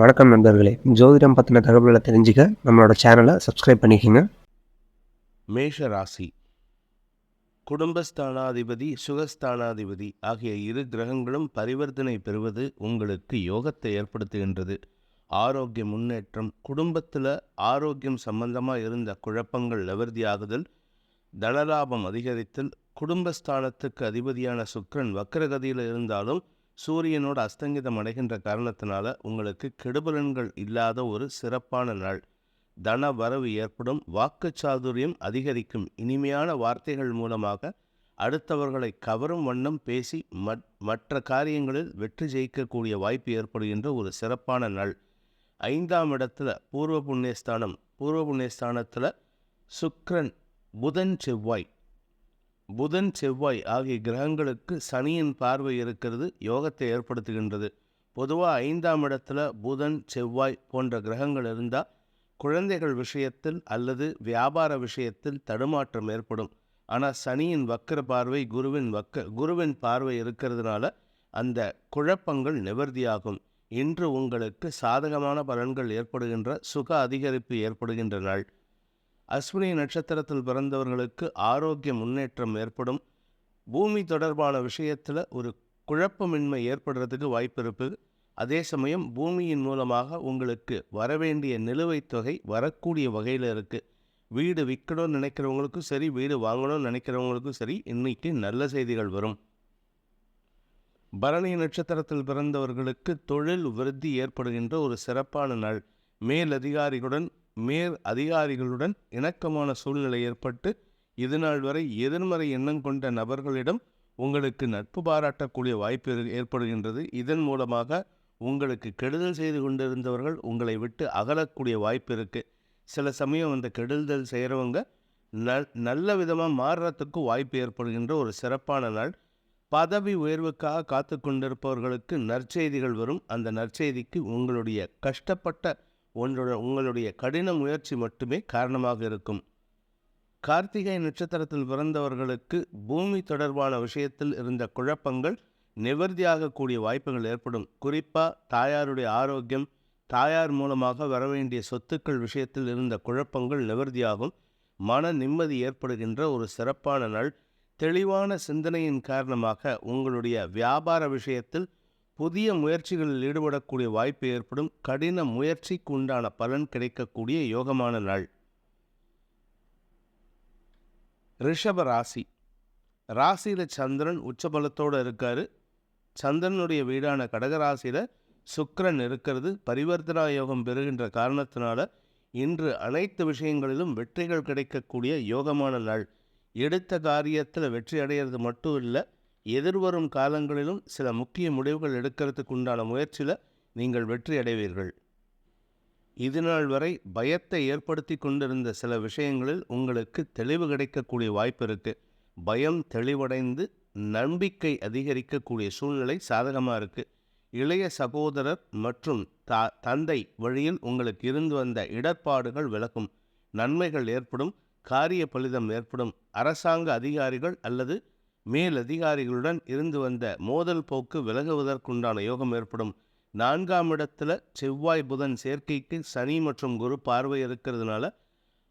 வணக்கம் நண்பர்களே. ஜோதிடம் பத்தின தகவல்கள தெரிஞ்சுக்க நம்மளோட சேனல சப்ஸ்கிரைப் பண்ணிக்கங்க. மேஷ ராசி. குடும்பஸ்தானாதிபதி, சுகஸ்தானாதிபதி ஆகிய இரு கிரகங்களும் பரிவர்த்தனை பெறுவது உங்களுக்கு யோகத்தை ஏற்படுத்துகின்றது. ஆரோக்கிய முன்னேற்றம், குடும்பத்தில் ஆரோக்கியம் சம்பந்தமாக இருந்த குழப்பங்கள் நிவர்த்தியாகுதல், தனலாபம் அதிகரித்தல், குடும்பஸ்தானத்துக்கு அதிபதியான சுக்கிரன் வக்ரகதியில் இருந்தாலும் சூரியனோட அஸ்தங்கிதம் அடைகின்ற காரணத்தினால உங்களுக்கு கெடுபலன்கள் இல்லாத ஒரு சிறப்பான நாள். தன வரவு ஏற்படும், வாக்குச்சாதுரியம் அதிகரிக்கும், இனிமையான வார்த்தைகள் மூலமாக அடுத்தவர்களை கவரும் வண்ணம் பேசி மற்ற காரியங்களில் வெற்றி ஜெயிக்கக்கூடிய வாய்ப்பு ஏற்படுகின்ற ஒரு சிறப்பான நாள். 5ஆம் இடத்துல பூர்வ புண்ணியஸ்தானத்தில் சுக்கிரன், புதன் செவ்வாய் ஆகிய கிரகங்களுக்கு சனியின் பார்வை இருக்கிறது, யோகத்தை ஏற்படுத்துகின்றது. பொதுவாக 5ஆம் இடத்துல புதன் செவ்வாய் போன்ற கிரகங்கள் இருந்தால் குழந்தைகள் விஷயத்தில் அல்லது வியாபார விஷயத்தில் தடுமாற்றம் ஏற்படும். ஆனால் சனியின் வக்கர பார்வை, குருவின் பார்வை இருக்கிறதுனால அந்த குழப்பங்கள் நிவர்த்தியாகும். இன்று உங்களுக்கு சாதகமான பலன்கள் ஏற்படுகின்ற, சுக அதிகரிப்பு ஏற்படுகின்ற நாள். அஸ்வினி நட்சத்திரத்தில் பிறந்தவர்களுக்கு ஆரோக்கிய முன்னேற்றம் ஏற்படும். பூமி தொடர்பான விஷயத்தில் ஒரு குழப்பமின்மை ஏற்படுறதுக்கு வாய்ப்பு இருக்குது. அதே சமயம் பூமியின் மூலமாக உங்களுக்கு வரவேண்டிய நிலுவைத் தொகை வரக்கூடிய வகையில் இருக்குது. வீடு விற்கணும்னு நினைக்கிறவங்களுக்கும் சரி, வீடு வாங்கணும்னு நினைக்கிறவங்களுக்கும் சரி, இன்னைக்கு நல்ல செய்திகள் வரும். பரணி நட்சத்திரத்தில் பிறந்தவர்களுக்கு தொழில் விருத்தி ஏற்படுகின்ற ஒரு சிறப்பான நாள். மேல் அதிகாரிகளுடன் இணக்கமான சூழ்நிலை ஏற்பட்டு இதுநாள் வரை எதிர்மறை எண்ணம் கொண்ட நபர்களிடம் உங்களுக்கு நட்பு பாராட்டக்கூடிய வாய்ப்பு ஏற்படுகின்றது. இதன் மூலமாக உங்களுக்கு கெடுதல் செய்து கொண்டிருந்தவர்கள் உங்களை விட்டு அகலக்கூடிய வாய்ப்பு இருக்குது. சில சமயம் அந்த கெடுதல் செய்கிறவங்க நல்ல விதமாக மாறுறதுக்கு வாய்ப்பு ஏற்படுகின்ற ஒரு சிறப்பான நாள். பதவி உயர்வுக்காக காத்து கொண்டிருப்பவர்களுக்கு நற்செய்திகள் வரும். அந்த நற்செய்திக்கு உங்களுடைய கடின முயற்சி மட்டுமே காரணமாக இருக்கும். கார்த்திகை நட்சத்திரத்தில் பிறந்தவர்களுக்கு பூமி தொடர்பான விஷயத்தில் இருந்த குழப்பங்கள் நிவர்த்தியாகக்கூடிய வாய்ப்புகள் ஏற்படும். குறிப்பாக தாயாருடைய ஆரோக்கியம், தாயார் மூலமாக வரவேண்டிய சொத்துக்கள் விஷயத்தில் இருந்த குழப்பங்கள் நிவர்த்தியாகும். மன நிம்மதி ஏற்படுகின்ற ஒரு சிறப்பான நாள். தெளிவான சிந்தனையின் காரணமாக உங்களுடைய வியாபார விஷயத்தில் புதிய முயற்சிகளில் ஈடுபடக்கூடிய வாய்ப்பு ஏற்படும். கடின முயற்சிக்கு உண்டான பலன் கிடைக்கக்கூடிய யோகமான நாள். ரிஷப ராசி. ராசியில் சந்திரன் உச்சபலத்தோடு இருக்காரு. சந்திரனுடைய வீடான கடகராசியில் சுக்கிரன் இருக்கிறது. பரிவர்த்தனா யோகம் பெறுகின்ற காரணத்தினால இன்று அனைத்து விஷயங்களிலும் வெற்றிகள் கிடைக்கக்கூடிய யோகமான நாள். எடுத்த காரியத்தில் வெற்றி அடைகிறது மட்டும் இல்லை, எதிர்வரும் காலங்களிலும் சில முக்கிய முடிவுகள் எடுக்கிறதுக்கு உண்டான முயற்சியில் நீங்கள் வெற்றி அடைவீர்கள். இதுநாள் வரை பயத்தை ஏற்படுத்தி கொண்டிருந்த சில விஷயங்களில் உங்களுக்கு தெளிவு கிடைக்கக்கூடிய வாய்ப்பு இருக்குது. பயம் தெளிவடைந்து நம்பிக்கை அதிகரிக்கக்கூடிய சூழ்நிலை சாதகமாக இருக்குது. இளைய சகோதரர் மற்றும் தந்தை வழியில் உங்களுக்கு இருந்து வந்த இடர்பாடுகள் விலகும். நன்மைகள் ஏற்படும். காரிய பலிதம் ஏற்படும். அரசாங்க அதிகாரிகள் அல்லது மேலதிகாரிகளுடன் இருந்து வந்த மோதல் போக்கு விலகுவதற்குண்டான யோகம் ஏற்படும். 4ஆம் இடத்துல செவ்வாய் புதன் சேர்க்கைக்கு சனி மற்றும் குரு பார்வை இருக்கிறதுனால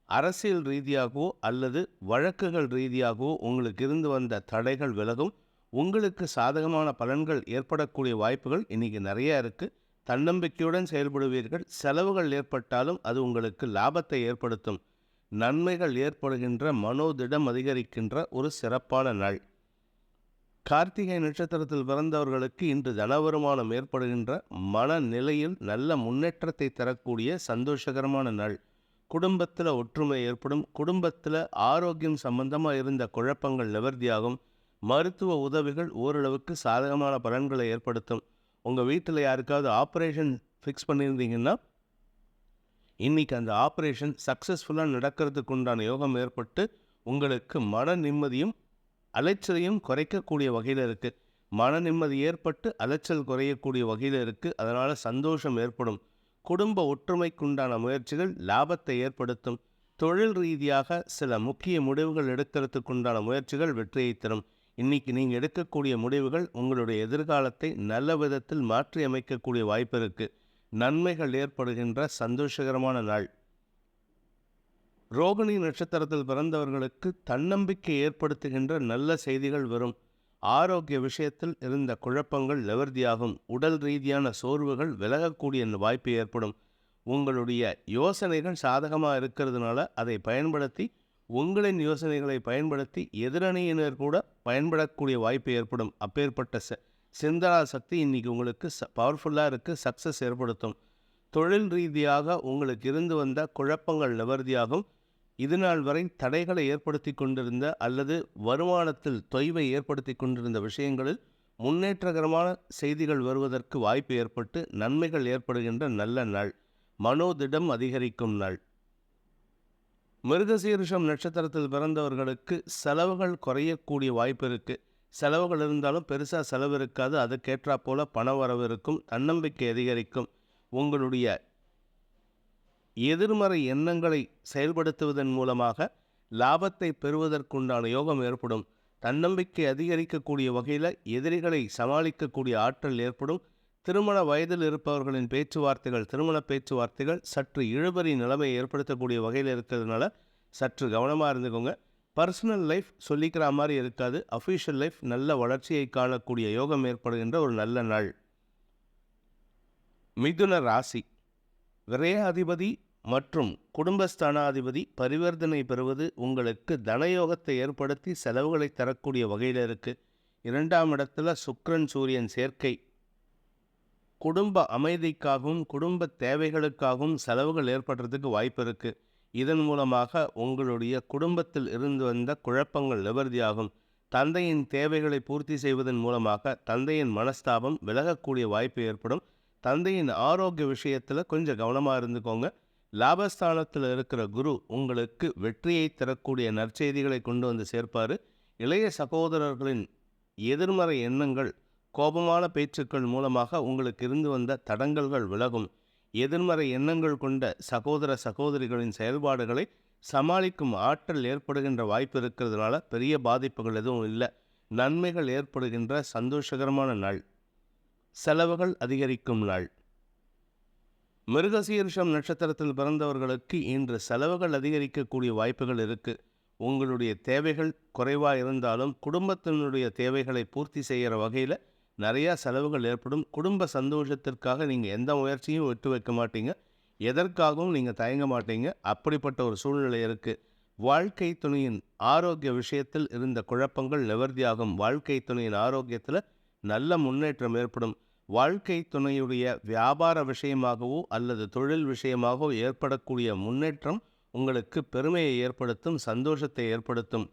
அரசியல் ரீதியாகவோ அல்லது வழக்குகள் ரீதியாகவோ உங்களுக்கு இருந்து வந்த தடைகள் விலகும். உங்களுக்கு சாதகமான பலன்கள் ஏற்படக்கூடிய வாய்ப்புகள் இன்னைக்கு நிறைய இருக்குது. தன்னம்பிக்கையுடன் செயல்படுவீர்கள். செலவுகள் ஏற்பட்டாலும் அது உங்களுக்கு லாபத்தை ஏற்படுத்தும். நன்மைகள் ஏற்படுகின்ற, மனோதிடம் அதிகரிக்கின்ற ஒரு சிறப்பான நாள். கார்த்திகை நட்சத்திரத்தில் பிறந்தவர்களுக்கு இன்று தனவருமானம் ஏற்படுகின்ற, மனநிலையில் நல்ல முன்னேற்றத்தை தரக்கூடிய சந்தோஷகரமான நாள். குடும்பத்தில் ஒற்றுமை ஏற்படும். குடும்பத்தில் ஆரோக்கியம் சம்பந்தமாக இருந்த குழப்பங்கள் நிவர்த்தியாகும். மருத்துவ உதவிகள் ஓரளவுக்கு சாதகமான பலன்களை ஏற்படுத்தும். உங்கள் வீட்டில் யாருக்காவது ஆப்ரேஷன் ஃபிக்ஸ் பண்ணியிருந்தீங்கன்னா இன்றைக்கி அந்த ஆப்ரேஷன் சக்ஸஸ்ஃபுல்லாக நடக்கிறதுக்கு உண்டான யோகம் ஏற்பட்டு உங்களுக்கு மன நிம்மதியும் அலைச்சலையும் குறைக்கக்கூடிய வகையில் இருக்குது. மன நிம்மதி ஏற்பட்டு அலைச்சல் குறையக்கூடிய வகையில் இருக்குது. அதனால் சந்தோஷம் ஏற்படும். குடும்ப ஒற்றுமைக்குண்டான முயற்சிகள் லாபத்தை ஏற்படுத்தும். தொழில் ரீதியாக சில முக்கிய முடிவுகள் எடுக்கிறதுக்குண்டான முயற்சிகள் வெற்றியை தரும். இன்னைக்கு நீங்கள் எடுக்கக்கூடிய முடிவுகள் உங்களுடைய எதிர்காலத்தை நல்ல விதத்தில் மாற்றி அமைக்கக்கூடிய வாய்ப்பு இருக்குது. நன்மைகள் ஏற்படுகின்ற சந்தோஷகரமான நாள். ரோகிணி நட்சத்திரத்தில் பிறந்தவர்களுக்கு தன்னம்பிக்கை ஏற்படுத்துகின்ற நல்ல செய்திகள் வரும். ஆரோக்கிய விஷயத்தில் இருந்த குழப்பங்கள் நிவர்த்தியாகும். உடல் ரீதியான சோர்வுகள் விலகக்கூடிய வாய்ப்பு ஏற்படும். உங்களுடைய யோசனைகள் சாதகமாக இருக்கிறதுனால அதை பயன்படுத்தி உங்களின் யோசனைகளை பயன்படுத்தி எதிரணியினர் கூட பயன்படக்கூடிய வாய்ப்பு ஏற்படும். அப்பேற்பட்ட சிந்தனா சக்தி இன்றைக்கி உங்களுக்கு பவர்ஃபுல்லாக இருக்குது, சக்ஸஸ் ஏற்படுத்தும். தொழில் ரீதியாக உங்களுக்கு இருந்து வந்த குழப்பங்கள் நிவர்த்தியாகும். இதுநாள் வரை தடைகளை ஏற்படுத்தி கொண்டிருந்த அல்லது வருமானத்தில் தொய்வை ஏற்படுத்தி கொண்டிருந்த விஷயங்களில் முன்னேற்றகரமான செய்திகள் வருவதற்கு வாய்ப்பு ஏற்பட்டு நன்மைகள் ஏற்படுகின்ற நல்ல நாள். மனோதிடம் அதிகரிக்கும் நாள். மிருகசீரிஷம் நட்சத்திரத்தில் பிறந்தவர்களுக்கு செலவுகள் குறையக்கூடிய வாய்ப்பு இருக்குது. செலவுகள் இருந்தாலும் பெருசாக செலவு இருக்காது, அதுக்கேற்றா போல பண வரவு இருக்கும். தன்னம்பிக்கை அதிகரிக்கும். உங்களுடைய எதிர்மறை எண்ணங்களை செயல்படுத்துவதன் மூலமாக லாபத்தை பெறுவதற்குண்டான யோகம் ஏற்படும். தன்னம்பிக்கை அதிகரிக்கக்கூடிய வகையில் எதிரிகளை சமாளிக்கக்கூடிய ஆற்றல் ஏற்படும். திருமண வயதில் இருப்பவர்களின் பேச்சுவார்த்தைகள், திருமண பேச்சுவார்த்தைகள் சற்று இழுபறி நிலைமையை ஏற்படுத்தக்கூடிய வகையில் இருக்கிறதுனால சற்று கவனமாக இருந்துக்கோங்க. பர்சனல் லைஃப் சொல்லிக்கிற மாதிரி இருக்காது. அஃபீஷியல் லைஃப் நல்ல வளர்ச்சியை காணக்கூடிய யோகம் ஏற்படுகின்ற ஒரு நல்ல நாள். மிதுன ராசி. விரயாதிபதி மற்றும் குடும்பஸ்தானாதிபதி பரிவர்த்தனை பெறுவது உங்களுக்கு தனயோகத்தை ஏற்படுத்தி செலவுகளை தரக்கூடிய வகையில் இருக்குது. 2ஆம் இடத்துல சுக்கிரன் சூரியன் சேர்க்கை குடும்ப அமைதிக்காகவும் குடும்ப தேவைகளுக்காகவும் செலவுகள் ஏற்படுறதுக்கு வாய்ப்பு இருக்குது. இதன் மூலமாக உங்களுடைய குடும்பத்தில் இருந்து வந்த குழப்பங்கள் நிவர்த்தியாகும். தந்தையின் தேவைகளை பூர்த்தி செய்வதன் மூலமாக தந்தையின் மனஸ்தாபம் விலகக்கூடிய வாய்ப்பு ஏற்படும். தந்தையின் ஆரோக்கிய விஷயத்தில் கொஞ்சம் கவனமாக இருந்துக்கோங்க. லாபஸ்தானத்தில் இருக்கிற குரு உங்களுக்கு வெற்றியை தரக்கூடிய நற்செய்திகளை கொண்டு வந்து சேர்ப்பார். இளைய சகோதரர்களின் எதிர்மறை எண்ணங்கள், கோபமான பேச்சுக்கள் மூலமாக உங்களுக்கு இருந்து வந்த தடங்கல்கள் விலகும். எதிர்மறை எண்ணங்கள் கொண்ட சகோதர சகோதரிகளின் செயல்பாடுகளை சமாளிக்கும் ஆற்றல் ஏற்படுகின்ற வாய்ப்பு இருக்கிறதுனால பெரிய பாதிப்புகள் எதுவும் இல்லை. நன்மைகள் ஏற்படுகின்ற சந்தோஷகரமான நாள். செலவுகள் அதிகரிக்கும் நாள். மிருகசீரிஷம் நட்சத்திரத்தில் பிறந்தவர்களுக்கு இன்று செலவுகள் அதிகரிக்கக்கூடிய வாய்ப்புகள் இருக்குது. உங்களுடைய தேவைகள் குறைவாக இருந்தாலும் குடும்பத்தினுடைய தேவைகளை பூர்த்தி செய்கிற வகையில் நிறையா செலவுகள் ஏற்படும். குடும்ப சந்தோஷத்திற்காக நீங்கள் எந்த முயற்சியும் விட்டு வைக்க மாட்டீங்க, எதற்காகவும் நீங்கள் தயங்க மாட்டீங்க. அப்படிப்பட்ட ஒரு சூழ்நிலை இருக்குது. வாழ்க்கை துணையின் ஆரோக்கிய விஷயத்தில் இருந்த குழப்பங்கள் நிவர்த்தியாகும். வாழ்க்கை துணையின் ஆரோக்கியத்தில் நல்ல முன்னேற்றம் ஏற்படும். வாழ்க்கை துணையுடைய வியாபார விஷயமாகவோ அல்லது தொழில் விஷயமாகவோ ஏற்படக்கூடிய முன்னேற்றம் உங்களுக்கு பெருமையை ஏற்படுத்தும், சந்தோஷத்தை ஏற்படுத்தும்.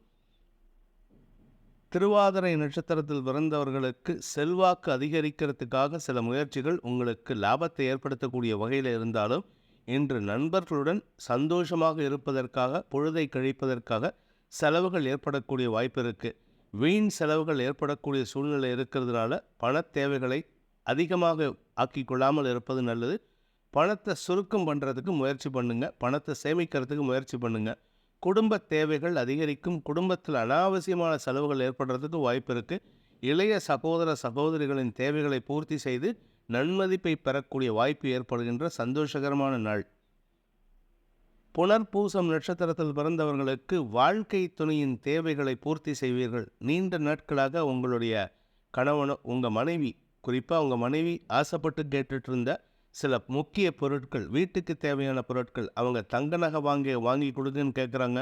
திருவாதிரை நட்சத்திரத்தில் பிறந்தவர்களுக்கு செல்வாக்கு அதிகரிக்கிறதுக்காக சில முயற்சிகள் உங்களுக்கு லாபத்தை ஏற்படுத்தக்கூடிய வகையில் இருந்தாலும் இன்று நண்பர்களுடன் சந்தோஷமாக இருப்பதற்காக, பொழுதை கழிப்பதற்காக செலவுகள் ஏற்படக்கூடிய வாய்ப்பு இருக்குது. வீண் செலவுகள் ஏற்படக்கூடிய சூழ்நிலை இருக்கிறதுனால பண தேவைகளை அதிகமாக ஆக்கி கொள்ளாமல் இருப்பது நல்லது. பணத்தை சுருக்கம் பண்ணுறதுக்கு முயற்சி பண்ணுங்கள், பணத்தை சேமிக்கிறதுக்கு முயற்சி பண்ணுங்கள். குடும்ப தேவைகள் அதிகரிக்கும். குடும்பத்தில் அனாவசியமான செலவுகள் ஏற்படுறதுக்கு வாய்ப்பு இருக்குது. இளைய சகோதர சகோதரிகளின் தேவைகளை பூர்த்தி செய்து நன்மதிப்பை பெறக்கூடிய வாய்ப்பு ஏற்படுகின்ற சந்தோஷகரமான நாள். புனர்பூசம் நட்சத்திரத்தில் பிறந்தவர்களுக்கு வாழ்க்கை துணையின் தேவைகளை பூர்த்தி செய்வீர்கள். நீண்ட நாட்களாக உங்களுடைய கணவனோ உங்கள் மனைவி, குறிப்பாக உங்கள் மனைவி ஆசைப்பட்டு கேட்டுட்டு இருந்த சில முக்கிய பொருட்கள், வீட்டுக்கு தேவையான பொருட்கள், அவங்க தங்க நகை வாங்கி கொடுக்குன்னு கேட்குறாங்க,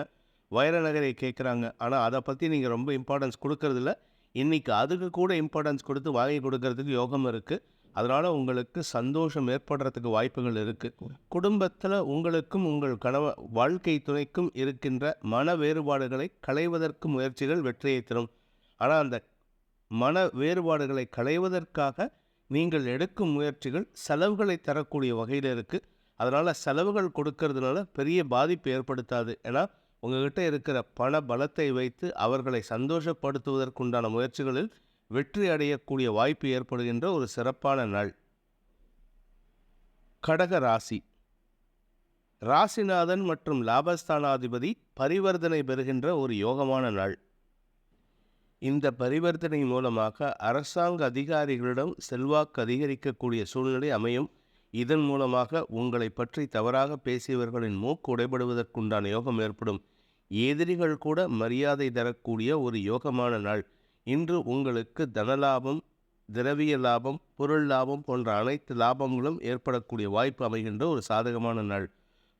வைர நகரை கேட்குறாங்க. ஆனால் அதை பற்றி நீங்கள் ரொம்ப இம்பார்ட்டன்ஸ் கொடுக்கறதில்ல. இன்றைக்கி அதுக்கு கூட இம்பார்ட்டன்ஸ் கொடுத்து வாங்கி கொடுக்கறதுக்கு யோகம் இருக்குது. அதனால் உங்களுக்கு சந்தோஷம் ஏற்படுறதுக்கு வாய்ப்புகள் இருக்குது. குடும்பத்தில் உங்களுக்கும் உங்கள் வாழ்க்கை துணைக்கும் இருக்கின்ற மன வேறுபாடுகளை களைவதற்கு முயற்சிகள் வெற்றியை தரும். ஆனால் அந்த மன வேறுபாடுகளை களைவதற்காக நீங்கள் எடுக்கும் முயற்சிகள் செலவுகளை தரக்கூடிய வகையில் இருக்குது. அதனால் செலவுகள் கொடுக்கறதுனால பெரிய பாதிப்பு ஏற்படுத்தாது. ஏன்னா உங்கள்கிட்ட இருக்கிற பண பலத்தை வைத்து அவர்களை சந்தோஷப்படுத்துவதற்குண்டான முயற்சிகளில் வெற்றி அடையக்கூடிய வாய்ப்பு ஏற்படுகின்ற ஒரு சிறப்பான நாள். கடக ராசி. ராசிநாதன் மற்றும் லாபஸ்தானாதிபதி பரிவர்த்தனை பெறுகின்ற ஒரு யோகமான நாள். இந்த பரிவர்த்தனை மூலமாக அரசாங்க அதிகாரிகளிடம் செல்வாக்கு அதிகரிக்கக்கூடிய சூழ்நிலை அமையும். இதன் மூலமாக உங்களை பற்றி தவறாக பேசியவர்களின் மூக்கு உடைபடுவதற்குண்டான யோகம் ஏற்படும். எதிரிகள் கூட மரியாதை தரக்கூடிய ஒரு யோகமான நாள். இன்று உங்களுக்கு தனலாபம், திரவிய லாபம், பொருள் லாபம் போன்ற அனைத்து லாபங்களும் ஏற்படக்கூடிய வாய்ப்பு அமைகின்ற ஒரு சாதகமான நாள்.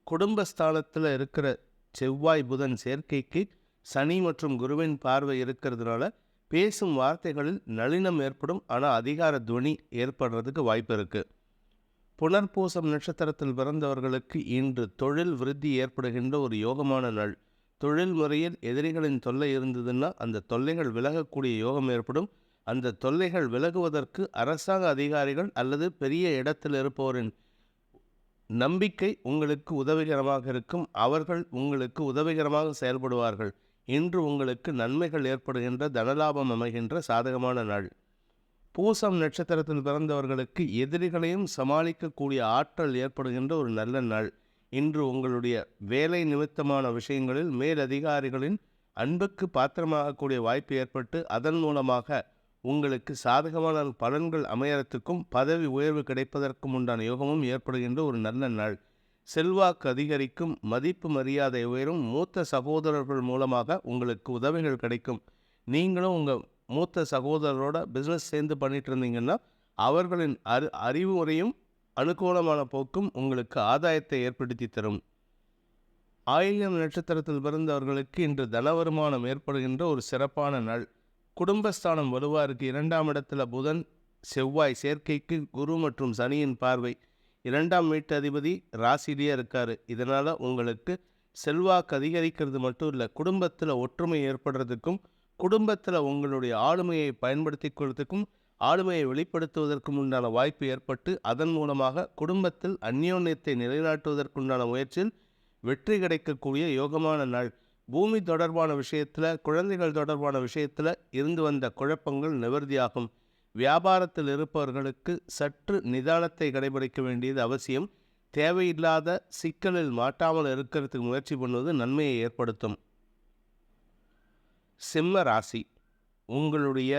குடும்பஸ்தானத்தில் இருக்கிற செவ்வாய் புதன் சேர்க்கைக்கு சனி மற்றும் குருவின் பார்வை இருக்கிறதுனால பேசும் வார்த்தைகளில் நளினம் ஏற்படும். ஆனால் அதிகார துவனி ஏற்படுறதுக்கு வாய்ப்பு இருக்குது. புனர்பூசம் நட்சத்திரத்தில் பிறந்தவர்களுக்கு இன்று தொழில் விருத்தி ஏற்படுகின்ற ஒரு யோகமான நாள். தொழில் முறையில் எதிரிகளின் தொல்லை இருந்ததுன்னா அந்த தொல்லைகள் விலகக்கூடிய யோகம் ஏற்படும். அந்த தொல்லைகள் விலகுவதற்கு அரசாங்க அதிகாரிகள் அல்லது பெரிய இடத்தில் இருப்பவரின் நம்பிக்கை உங்களுக்கு உதவிகரமாக இருக்கும். அவர்கள் உங்களுக்கு உதவிகரமாக செயல்படுவார்கள். இன்று உங்களுக்கு நன்மைகள் ஏற்படுகின்ற, தனலாபம் அமைகின்ற சாதகமான நாள். பூசம் நட்சத்திரத்தில் பிறந்தவர்களுக்கு எதிரிகளையும் சமாளிக்கக்கூடிய ஆற்றல் ஏற்படுகின்ற ஒரு நல்ல நாள். இன்று உங்களுடைய வேலை நிமித்தமான விஷயங்களில் மேலதிகாரிகளின் அன்புக்கு பாத்திரமாகக்கூடிய வாய்ப்பு ஏற்பட்டு அதன் மூலமாக உங்களுக்கு சாதகமான பலன்கள் அமையறதுக்கும் பதவி உயர்வு கிடைப்பதற்கும் உண்டான யோகமும் ஏற்படுகின்ற ஒரு நல்ல நாள். செல்வாக்கு அதிகரிக்கும், மதிப்பு மரியாதை உயரும். மூத்த சகோதரர்கள் மூலமாக உங்களுக்கு உதவிகள் கிடைக்கும். நீங்களும் உங்கள் மூத்த சகோதரரோட பிஸ்னஸ் சேர்ந்து பண்ணிட்டு இருந்தீங்கன்னா அவர்களின் அறிவுரையும் அனுகூலமான போக்கும் உங்களுக்கு ஆதாயத்தை ஏற்படுத்தி தரும். ஆயில்யம் நட்சத்திரத்தில் பிறந்தவர்களுக்கு இன்று தன வருமானம் ஏற்படுகின்ற ஒரு சிறப்பான நாள். குடும்பஸ்தானம் வலுவாக இருக்குது. 2ஆம் இடத்துல புதன் செவ்வாய் சேர்க்கைக்கு குரு மற்றும் சனியின் பார்வை. 2ஆம் வீட்டு அதிபதி ராசிலேயே இருக்கார். இதனால் உங்களுக்கு செல்வாக்கு அதிகரிக்கிறது மட்டும் இல்லை, குடும்பத்தில் ஒற்றுமை ஏற்படுறதுக்கும் குடும்பத்தில் உங்களுடைய ஆளுமையை பயன்படுத்தி கொள்வதற்கும் ஆளுமையை வெளிப்படுத்துவதற்கும் உண்டான வாய்ப்பு ஏற்பட்டு அதன் மூலமாக குடும்பத்தில் அந்யோன்யத்தை நிலைநாட்டுவதற்குண்டான முயற்சியில் வெற்றி கிடைக்கக்கூடிய யோகமான நாள். பூமி தொடர்பான விஷயத்தில், குழந்தைகள் தொடர்பான விஷயத்தில் இருந்து வந்த குழப்பங்கள் நிவர்த்தியாகும். வியாபாரத்தில் இருப்பவர்களுக்கு சற்று நிதானத்தை கடைபிடிக்க வேண்டியது அவசியம். தேவையில்லாத சிக்கலில் மாட்டாமல் இருக்கிறதுக்கு முயற்சி பண்ணுவது நன்மையை ஏற்படுத்தும். சிம்ம ராசி, உங்களுடைய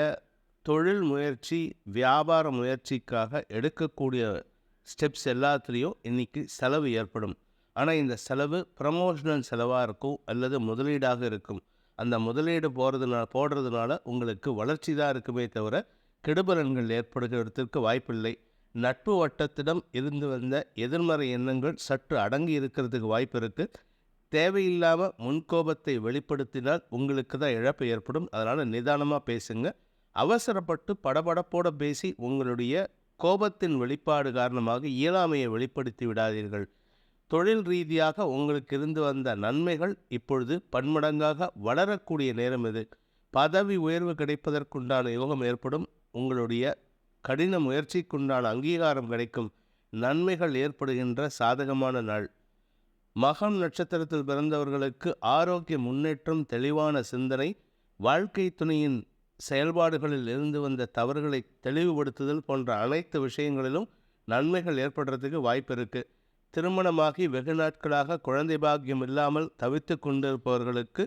தொழில் முயற்சி, வியாபார முயற்சிக்காக எடுக்கக்கூடிய ஸ்டெப்ஸ் எல்லாத்துலேயும் இன்றைக்கி செலவு ஏற்படும். ஆனால் இந்த செலவு ப்ரமோஷனல் செலவாக இருக்கும் அல்லது முதலீடாக இருக்கும். அந்த முதலீடு போடுறதுனால உங்களுக்கு வளர்ச்சி தான் இருக்குமே தவிர கெடுபலன்கள் ஏற்படுகிறதுக்கு வாய்ப்பில்லை. நட்பு வட்டத்திடம் இருந்து வந்த எதிர்மறை எண்ணங்கள் சற்று அடங்கி இருக்கிறதுக்கு வாய்ப்பு இருக்குது. தேவையில்லாமல் முன்கோபத்தை வெளிப்படுத்தினால் உங்களுக்கு தான் இழப்பு ஏற்படும். அதனால் நிதானமாக பேசுங்க. அவசரப்பட்டு படபடப்போடு பேசி உங்களுடைய கோபத்தின் வெளிப்பாடு காரணமாக இயலாமையை வெளிப்படுத்தி விடாதீர்கள். தொழில் ரீதியாக உங்களுக்கு இருந்து வந்த நன்மைகள் இப்பொழுது பன்மடங்காக வளரக்கூடிய நேரம் இது. பதவி உயர்வு கிடைப்பதற்குண்டான யோகம் ஏற்படும். உங்களுடைய கடின முயற்சிக்குண்டான அங்கீகாரம் கிடைக்கும். நன்மைகள் ஏற்படுகின்ற சாதகமான நாள். மகம் நட்சத்திரத்தில் பிறந்தவர்களுக்கு ஆரோக்கிய முன்னேற்றம், தெளிவான சிந்தனை, வாழ்க்கை துணையின் செயல்பாடுகளில் இருந்து வந்த தவறுகளை தெளிவுபடுத்துதல் போன்ற அனைத்து விஷயங்களிலும் நன்மைகள் ஏற்படுறதுக்கு வாய்ப்பு இருக்குது. திருமணமாகி வெகு நாட்களாக குழந்தை பாக்கியம் இல்லாமல் தவித்து கொண்டிருப்பவர்களுக்கு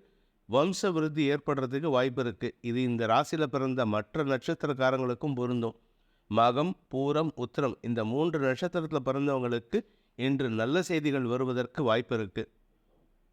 வம்ச விருத்தி ஏற்படுறதுக்கு வாய்ப்பு இருக்குது. இது இந்த ராசியில் பிறந்த மற்ற நட்சத்திரக்காரங்களுக்கும் பொருந்தும். மகம், பூரம், உத்திரம் இந்த 3 நட்சத்திரத்தில் பிறந்தவங்களுக்கு இன்று நல்ல செய்திகள் வருவதற்கு வாய்ப்பு இருக்குது.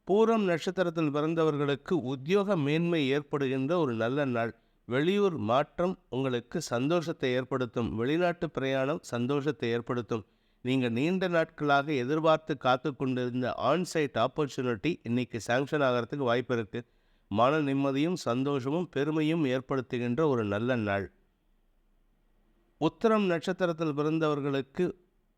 பூரம் நட்சத்திரத்தில் பிறந்தவர்களுக்கு உத்தியோக மேன்மை ஏற்படுகின்ற ஒரு நல்ல நாள். வெளியூர் மாற்றம் உங்களுக்கு சந்தோஷத்தை ஏற்படுத்தும். வெளிநாட்டு பிரயாணம் சந்தோஷத்தை ஏற்படுத்தும். நீங்கள் நீண்ட நாட்களாக எதிர்பார்த்து காத்து கொண்டிருந்த ஆன்சைட் ஆப்பர்ச்சுனிட்டி இன்றைக்கி சாங்ஷன் ஆகிறதுக்கு வாய்ப்பு இருக்குது. மன நிம்மதியும் சந்தோஷமும் பெருமையும் ஏற்படுத்துகின்ற ஒரு நல்ல நாள். உத்திரம் நட்சத்திரத்தில் பிறந்தவர்களுக்கு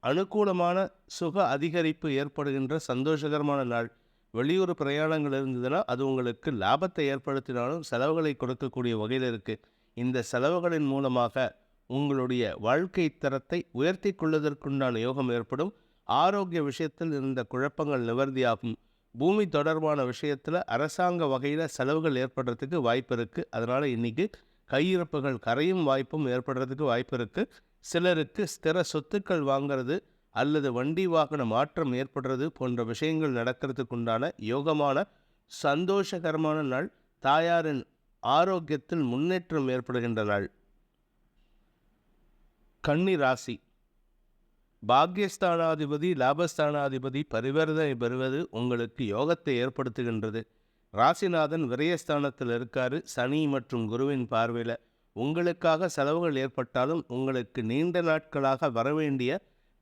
அனுகூலமான சுக அதிகரிப்பு ஏற்படுகின்ற சந்தோஷகரமான நாள். வெளியூர் பிரயாணங்கள் இருந்ததுன்னா அது உங்களுக்கு லாபத்தை ஏற்படுத்தினாலும் செலவுகளை கொடுக்கக்கூடிய வகையில் இருக்குது. இந்த செலவுகளின் மூலமாக உங்களுடைய வாழ்க்கை தரத்தை உயர்த்தி கொள்வதற்குண்டான யோகம் ஏற்படும். ஆரோக்கிய விஷயத்தில் இருந்த குழப்பங்கள் நிவர்த்தியாகும். பூமி தொடர்பான விஷயத்தில் அரசாங்க வகையில் செலவுகள் ஏற்படுறதுக்கு வாய்ப்பு இருக்குது. அதனால் இன்றைக்கி கையிருப்புகள் கரையும் வாய்ப்பும் ஏற்படுறதுக்கு வாய்ப்பு இருக்குது. சிலருக்கு ஸ்திர சொத்துக்கள் வாங்கிறது அல்லது வண்டி வாகன மாற்றம் ஏற்படுறது போன்ற விஷயங்கள் நடக்கிறதுக்குண்டான யோகமான சந்தோஷகரமான நாள். தாயாரின் ஆரோக்கியத்தில் முன்னேற்றம் ஏற்படுகின்ற நாள். கன்னி ராசி, பாக்யஸ்தானாதிபதி லாபஸ்தானாதிபதி பரிவர்த்தனை பெறுவது உங்களுக்கு யோகத்தை ஏற்படுத்துகின்றது. ராசிநாதன் விரயஸ்தானத்தில் இருக்காரு. சனி மற்றும் குருவின் பார்வையில் உங்களுக்காக செலவுகள் ஏற்பட்டாலும் உங்களுக்கு நீண்ட நாட்களாக வரவேண்டிய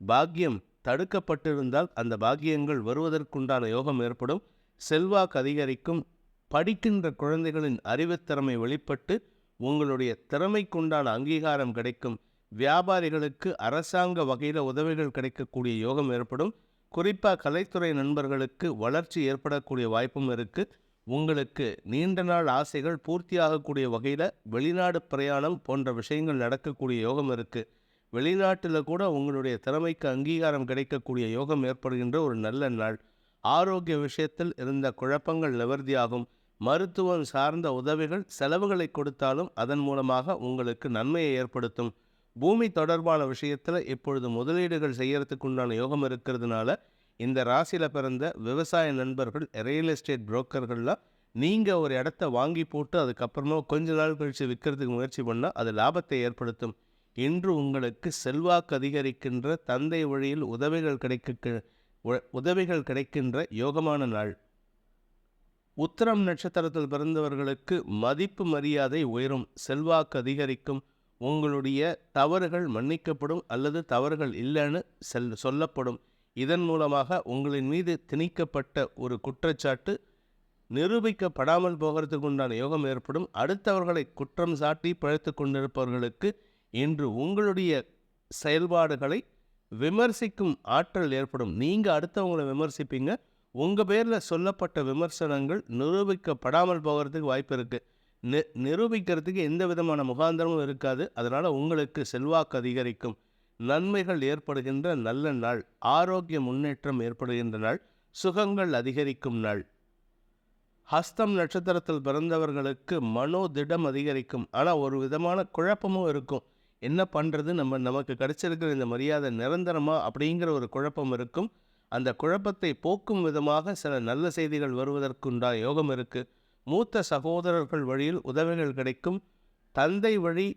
பாக்கியம் தடுக்கப்பட்டிருந்தால் அந்த பாக்கியங்கள் வருவதற்குண்டான யோகம் ஏற்படும். செல்வாக்கு அதிகரிக்கும். படிக்கின்ற குழந்தைகளின் அறிவுத்திறமை வெளிப்பட்டு உங்களுடைய திறமைக்குண்டான அங்கீகாரம் கிடைக்கும். வியாபாரிகளுக்கு அரசாங்க வகையில் உதவிகள் கிடைக்கக்கூடிய யோகம் ஏற்படும். குறிப்பாக கலைத்துறை நண்பர்களுக்கு வளர்ச்சி ஏற்படக்கூடிய வாய்ப்பும் இருக்குது. உங்களுக்கு நீண்ட நாள் ஆசைகள் பூர்த்தியாகக்கூடிய வகையில் வெளிநாடு பிரயாணம் போன்ற விஷயங்கள் நடக்கக்கூடிய யோகம் இருக்குது. வெளிநாட்டில் கூட உங்களுடைய திறமைக்கு அங்கீகாரம் கிடைக்கக்கூடிய யோகம் ஏற்படுகின்ற ஒரு நல்ல நாள். ஆரோக்கிய விஷயத்தில் இருந்த குழப்பங்கள் நிவர்த்தியாகும். மருத்துவம் சார்ந்த உதவிகள் செலவுகளை கொடுத்தாலும் அதன் மூலமாக உங்களுக்கு நன்மையை ஏற்படுத்தும். பூமி தொடர்பான விஷயத்தில் இப்பொழுது முதலீடுகள் செய்யறதுக்கு உண்டான யோகம் இருக்கிறதுனால இந்த ராசியில் பிறந்த விவசாய நண்பர்கள், ரியல் எஸ்டேட் புரோக்கர்கள்லாம் நீங்கள் ஒரு இடத்த வாங்கி போட்டு அதுக்கப்புறமா கொஞ்ச நாள் கழித்து விற்கிறதுக்கு முயற்சி பண்ணால் அது லாபத்தை ஏற்படுத்தும். இன்று உங்களுக்கு செல்வாக்கு அதிகரிக்கின்ற, தந்தை வழியில் உதவிகள் கிடைக்கின்ற யோகமான நாள். உத்திரம் நட்சத்திரத்தில் பிறந்தவர்களுக்கு மதிப்பு மரியாதை உயரும். செல்வாக்கு அதிகரிக்கும். உங்களுடைய தவறுகள் மன்னிக்கப்படும் அல்லது தவறுகள் இல்லைன்னு சொல்லப்படும். இதன் மூலமாக உங்களின் மீது திணிக்கப்பட்ட ஒரு குற்றச்சாட்டு நிரூபிக்கப்படாமல் போகிறதுக்கு உண்டான யோகம் ஏற்படும். அடுத்தவர்களை குற்றம் சாட்டி பிழைத்து கொண்டிருப்பவர்களுக்கு இன்று உங்களுடைய செயல்பாடுகளை விமர்சிக்கும் ஆற்றல் ஏற்படும். நீங்கள் அடுத்தவங்களை விமர்சிப்பீங்க. உங்கள் பேரில் சொல்லப்பட்ட விமர்சனங்கள் நிரூபிக்கப்படாமல் போகிறதுக்கு வாய்ப்பு இருக்குது. நிரூபிக்கிறதுக்கு எந்த விதமான முகாந்திரமும் இருக்காது. அதனால் உங்களுக்கு செல்வாக்கு அதிகரிக்கும். நன்மைகள் ஏற்படுகின்ற நல்ல நாள். ஆரோக்கிய முன்னேற்றம் ஏற்படுகின்ற நாள். சுகங்கள் அதிகரிக்கும் நாள். ஹஸ்தம் நட்சத்திரத்தில் பிறந்தவர்களுக்கு மனோதிடம் அதிகரிக்கும். ஆனால் ஒரு விதமான குழப்பமும் இருக்கும். என்ன பண்ணுறது, நமக்கு கிடைச்சிருக்கிற இந்த மரியாதை நிரந்தரமா அப்படிங்கிற ஒரு குழப்பம் இருக்கும். அந்த குழப்பத்தை போக்கும் விதமாக சில நல்ல செய்திகள் வருவதற்குண்டான யோகம் இருக்குது. மூத்த சகோதரர்கள் வழியில் உதவிகள் கிடைக்கும். தந்தை வழி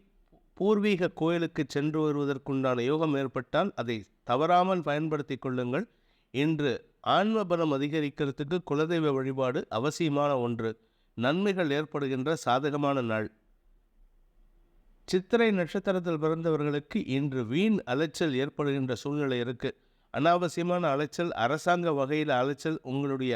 பூர்வீக கோயிலுக்கு சென்று வருவதற்குண்டான யோகம் ஏற்பட்டால் அதை தவறாமல் பயன்படுத்தி கொள்ளுங்கள். இன்று ஆன்ம பலம் அதிகரிக்கிறதுக்கு குலதெய்வ வழிபாடு அவசியமான ஒன்று. நன்மைகள் ஏற்படுகின்ற சாதகமான நாள். சித்திரை நட்சத்திரத்தில் பிறந்தவர்களுக்கு இன்று வீண் அலைச்சல் ஏற்படுகின்ற சூழ்நிலை இருக்குது. அனாவசியமான அலைச்சல், அரசாங்க வகையில் அலைச்சல், உங்களுடைய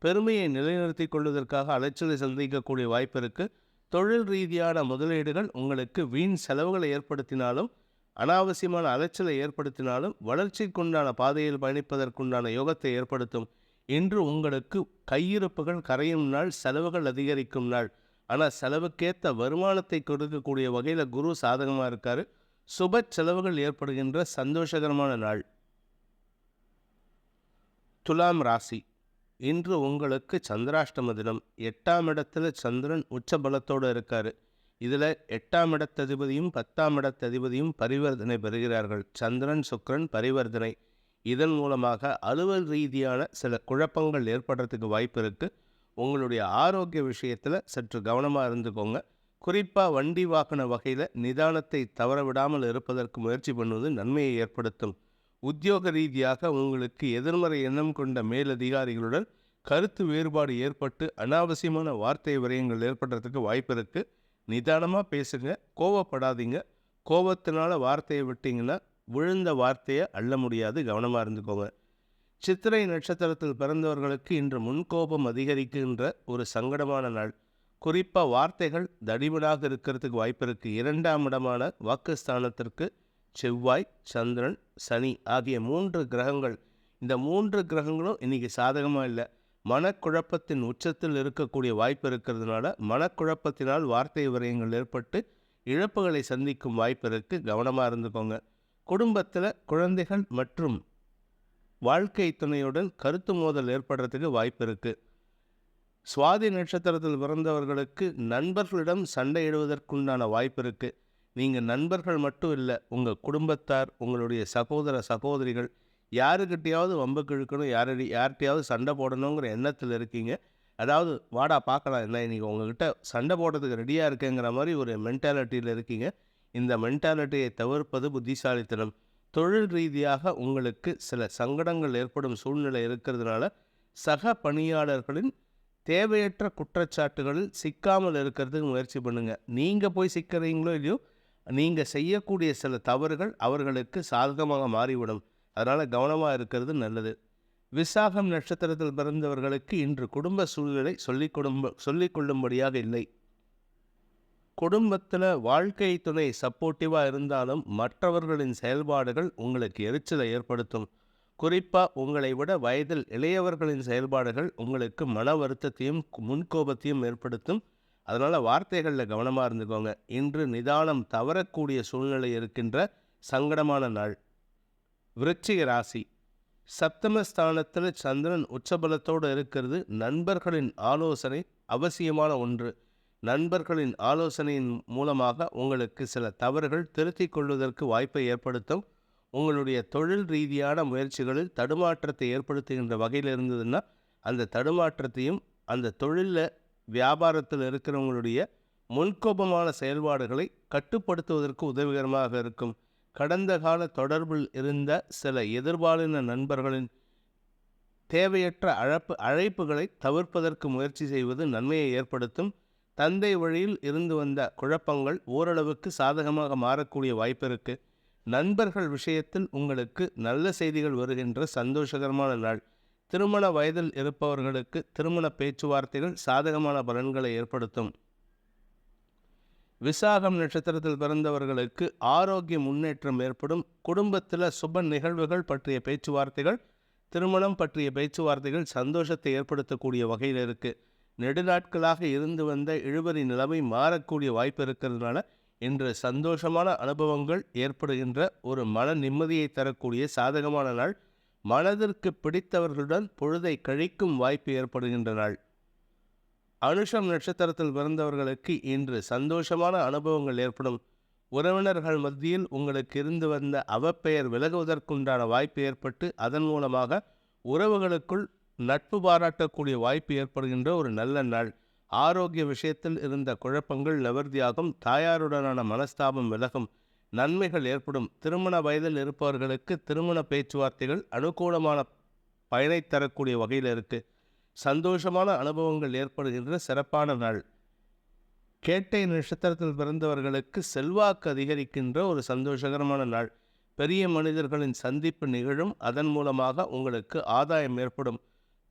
பெருமையை நிலைநிறுத்தி கொள்வதற்காக அலைச்சலை சந்திக்கக்கூடிய வாய்ப்பு இருக்குது. தொழில் ரீதியான முதலீடுகள் உங்களுக்கு வீண் செலவுகளை ஏற்படுத்தினாலும் அனாவசியமான அலைச்சலை ஏற்படுத்தினாலும் வளர்ச்சிக்குண்டான பாதையில் பயணிப்பதற்குண்டான யோகத்தை ஏற்படுத்தும். இன்று உங்களுக்கு கையிருப்புகள் கரையும் நாள். செலவுகள் அதிகரிக்கும் நாள். ஆனால் செலவுக்கேற்ற வருமானத்தை கொடுக்கக்கூடிய வகையில் குரு சாதகமாக இருக்கார். சுப செலவுகள் ஏற்படுகின்ற சந்தோஷகரமான நாள். துலாம் ராசி. இன்று உங்களுக்கு சந்திராஷ்டம தினம். 8ஆம் இடத்துல சந்திரன் உச்ச பலத்தோடு இருக்கார். இதில் 8ஆம் இடத்ததிபதியும் 10ஆம் இடத்ததிபதியும் பரிவர்த்தனை பெறுகிறார்கள். சந்திரன் சுக்கிரன் பரிவர்த்தனை. இதன் மூலமாக அலுவல் ரீதியான சில குழப்பங்கள் ஏற்படுறதுக்கு வாய்ப்பு இருக்குது. உங்களுடைய ஆரோக்கிய விஷயத்தில் சற்று கவனமாக இருந்துக்கோங்க. குறிப்பாக வண்டி வாகன வகையில் நிதானத்தை தவறவிடாமல் இருப்பதற்கு முயற்சி பண்ணுவது நன்மையை ஏற்படுத்தும். உத்தியோக ரீதியாக உங்களுக்கு எதிர்மறை எண்ணம் கொண்ட மேலதிகாரிகளுடன் கருத்து வேறுபாடு ஏற்பட்டு அனாவசியமான வார்த்தை விரயங்கள் ஏற்படுறதுக்கு வாய்ப்பு இருக்குது. நிதானமாக பேசுங்க, கோவப்படாதீங்க. கோபத்தினால வார்த்தையை விட்டிங்கன்னா விழுந்த வார்த்தையை அள்ள முடியாது. கவனமாக இருந்துக்கோங்க. சித்திரை நட்சத்திரத்தில் பிறந்தவர்களுக்கு இன்று முன்கோபம் அதிகரிக்கின்ற ஒரு சங்கடமான நாள். குறிப்பாக வார்த்தைகள் தடிமனாக இருக்கிறதுக்கு வாய்ப்பு இருக்குது. 2ஆம் இடமான வாக்குஸ்தானத்திற்கு செவ்வாய், சந்திரன், சனி ஆகிய 3 கிரகங்கள். இந்த 3 கிரகங்களும் இன்றைக்கி சாதகமாக இல்லை. மனக்குழப்பத்தின் உச்சத்தில் இருக்கக்கூடிய வாய்ப்பு இருக்கிறதுனால மனக்குழப்பத்தினால் வார்த்தை விரயங்கள் ஏற்பட்டு இழப்புகளை சந்திக்கும் வாய்ப்பு இருக்குது. கவனமாக இருந்துக்கோங்க. குடும்பத்தில் குழந்தைகள் மற்றும் வாழ்க்கை துணையுடன் கருத்து மோதல் ஏற்படுறதுக்கு வாய்ப்பு இருக்குது. சுவாதி நட்சத்திரத்தில் பிறந்தவர்களுக்கு நண்பர்களிடம் சண்டையிடுவதற்குண்டான வாய்ப்பு இருக்குது. நீங்கள் நண்பர்கள் மட்டும் இல்லை, உங்கள் குடும்பத்தார், உங்களுடைய சகோதர சகோதரிகள் யாருக்கிட்டையாவது வம்புக்கு இழுக்கணும், யார்கிட்டையாவது சண்டை போடணுங்கிற எண்ணத்தில் இருக்கீங்க. அதாவது வாடா பார்க்கலாம், இல்லை இன்றைக்கி உங்கள்கிட்ட சண்டை போடுறதுக்கு ரெடியாக இருக்கேங்கிற மாதிரி ஒரு மென்டாலிட்டியில் இருக்கீங்க. இந்த மென்டாலிட்டியை தவிர்ப்பது புத்திசாலித்தனம். தொழில் ரீதியாக உங்களுக்கு சில சங்கடங்கள் ஏற்படும் சூழ்நிலை இருக்கிறதுனால சக பணியாளர்களின் தேவையற்ற குற்றச்சாட்டுகளில் சிக்காமல் இருக்கிறதுக்கு முயற்சி பண்ணுங்கள். நீங்கள் போய் சிக்கிறீங்களோ இல்லையோ, நீங்கள் செய்யக்கூடிய சில தவறுகள் அவர்களுக்கு சாதகமாக மாறிவிடும். அதனால் கவனமாக இருக்கிறது நல்லது. விசாகம் நட்சத்திரத்தில் பிறந்தவர்களுக்கு இன்று குடும்ப சூழ்நிலை சொல்லிக்கொள்ளும்படியாக இல்லை. குடும்பத்தில் வாழ்க்கை துணை சப்போர்ட்டிவாக இருந்தாலும் மற்றவர்களின் செயல்பாடுகள் உங்களுக்கு எரிச்சலை ஏற்படுத்தும். குறிப்பாக உங்களை விட வயதில் இளையவர்களின் செயல்பாடுகள் உங்களுக்கு மன வருத்தத்தையும் முன்கோபத்தையும் ஏற்படுத்தும். அதனால் வார்த்தைகளில் கவனமாக இருந்துக்கோங்க. இன்று நிதானம் தவறக்கூடிய சூழ்நிலை இருக்கின்ற சங்கடமான நாள். விருச்சிக ராசி. சப்தமஸ்தானத்தில் சந்திரன் உச்சபலத்தோடு இருக்கிறது. நண்பர்களின் ஆலோசனை அவசியமான ஒன்று. நண்பர்களின் ஆலோசனையின் மூலமாக உங்களுக்கு சில தவறுகள் திருத்திக் கொள்வதற்கு வாய்ப்பை ஏற்படுத்தும். உங்களுடைய தொழில் ரீதியான முயற்சிகளில் தடுமாற்றத்தை ஏற்படுத்துகின்ற வகையில் இருந்ததுன்னா அந்த தடுமாற்றத்தையும் அந்த தொழிலில் வியாபாரத்தில் இருக்கிறவங்களுடைய முன்கோபமான செயல்பாடுகளை கட்டுப்படுத்துவதற்கு உதவிகரமாக இருக்கும். கடந்த கால தொடர்பில் இருந்த சில எதிர்பாலின நண்பர்களின் தேவையற்ற அழைப்புகளை தவிர்ப்பதற்கு முயற்சி செய்வது நன்மையை ஏற்படுத்தும். தந்தை வழியில் இருந்து வந்த குழப்பங்கள் ஓரளவுக்கு சாதகமாக மாறக்கூடிய வாய்ப்பு இருக்கு. நண்பர்கள் விஷயத்தில் உங்களுக்கு நல்ல செய்திகள் வருகின்ற சந்தோஷகரமான நாள். திருமண வயதில் இருப்பவர்களுக்கு திருமண பேச்சுவார்த்தைகள் சாதகமான பலன்களை ஏற்படுத்தும். விசாகம் நட்சத்திரத்தில் பிறந்தவர்களுக்கு ஆரோக்கிய முன்னேற்றம் ஏற்படும். குடும்பத்தில் சுப நிகழ்வுகள் பற்றிய பேச்சுவார்த்தைகள், திருமணம் பற்றிய பேச்சுவார்த்தைகள் சந்தோஷத்தை ஏற்படுத்தக்கூடிய வகையில் இருக்குது. நெடுநாட்களாக இருந்து வந்த இழுபறி நிலைமை மாறக்கூடிய வாய்ப்பு இருக்கிறதுனால இன்று சந்தோஷமான அனுபவங்கள் ஏற்படுகின்ற ஒரு மன நிம்மதியை தரக்கூடிய சாதகமான நாள். மனதிற்கு பிடித்தவர்களுடன் பொழுதை கழிக்கும் வாய்ப்பு ஏற்படுகின்ற நாள். அனுஷம் நட்சத்திரத்தில் பிறந்தவர்களுக்கு இன்று சந்தோஷமான அனுபவங்கள் ஏற்படும். உறவினர்கள் மத்தியில் உங்களுக்கு இருந்து வந்த அவப்பெயர் விலகுவதற்குண்டான வாய்ப்பு ஏற்பட்டு அதன் மூலமாக உறவுகளுக்குள் நட்பு பாராட்டக்கூடிய வாய்ப்பு ஏற்படுகின்ற ஒரு நல்ல நாள். ஆரோக்கிய விஷயத்தில் இருந்த குழப்பங்கள் நிவர்த்தியாகும். தாயாருடனான மனஸ்தாபம் விலகும். நன்மைகள் ஏற்படும். திருமண வயதில் இருப்பவர்களுக்கு திருமண பேச்சுவார்த்தைகள் அனுகூலமான பயனை தரக்கூடிய வகையில் இருக்குது. சந்தோஷமான அனுபவங்கள் ஏற்படுகின்ற சிறப்பான நாள். கேட்டை நட்சத்திரத்தில் பிறந்தவர்களுக்கு செல்வாக்கு அதிகரிக்கின்ற ஒரு சந்தோஷகரமான நாள். பெரிய மனிதர்களின் சந்திப்பு நிகழும். அதன் மூலமாக உங்களுக்கு ஆதாயம் ஏற்படும்.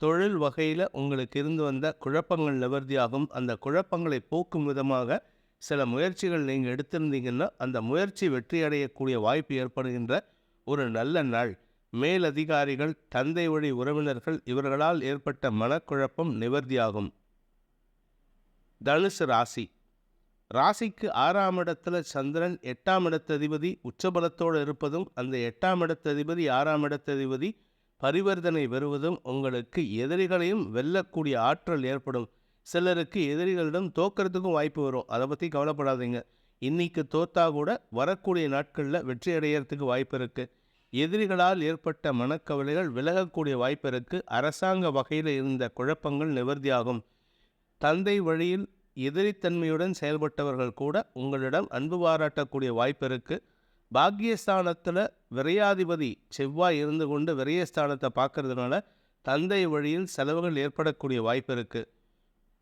தொழில் வகையில் உங்களுக்கு இருந்து வந்த குழப்பங்கள் நிவர்த்தியாகும். அந்த குழப்பங்களை போக்கும் விதமாக சில முயற்சிகள் நீங்கள் எடுத்திருந்தீங்கன்னா அந்த முயற்சி வெற்றியடையக்கூடிய வாய்ப்பு ஏற்படுகின்ற ஒரு நல்ல நாள். மேலதிகாரிகள், தந்தை வழி உறவினர்கள் இவர்களால் ஏற்பட்ட மனக்குழப்பம் நிவர்த்தியாகும். தனுசு ராசி. ராசிக்கு 6ஆம் இடத்துல சந்திரன் 8ஆம் இடத்ததிபதி உச்சபலத்தோடு இருப்பதும் அந்த 8ஆம் இடத்ததிபதி 6ஆம் இடத்ததிபதி பரிவர்த்தனை பெறுவதும் உங்களுக்கு எதிரிகளையும் வெல்லக்கூடிய ஆற்றல் ஏற்படும். சிலருக்கு எதிரிகளிடம் தோக்கிறதுக்கும் வாய்ப்பு வரும். அதை பற்றி கவலைப்படாதீங்க. இன்னைக்கு தோத்தா கூட வரக்கூடிய நாட்களில் வெற்றி அடையிறதுக்கு வாய்ப்பு இருக்குது. எதிரிகளால் ஏற்பட்ட மனக்கவலைகள் விலகக்கூடிய வாய்ப்பு இருக்குது. அரசாங்க வகையில் இருந்த குழப்பங்கள் நிவர்த்தியாகும். தந்தை வழியில் எதிரித்தன்மையுடன் செயல்பட்டவர்கள் கூட உங்களிடம் அன்பு பாராட்டக்கூடிய வாய்ப்பு இருக்குது. பாக்கியஸ்தானத்தில் விரையாதிபதி செவ்வாய் இருந்து கொண்டு விரயஸ்தானத்தை பார்க்கறதுனால தந்தை வழியில் செலவுகள் ஏற்படக்கூடிய வாய்ப்பு இருக்குது.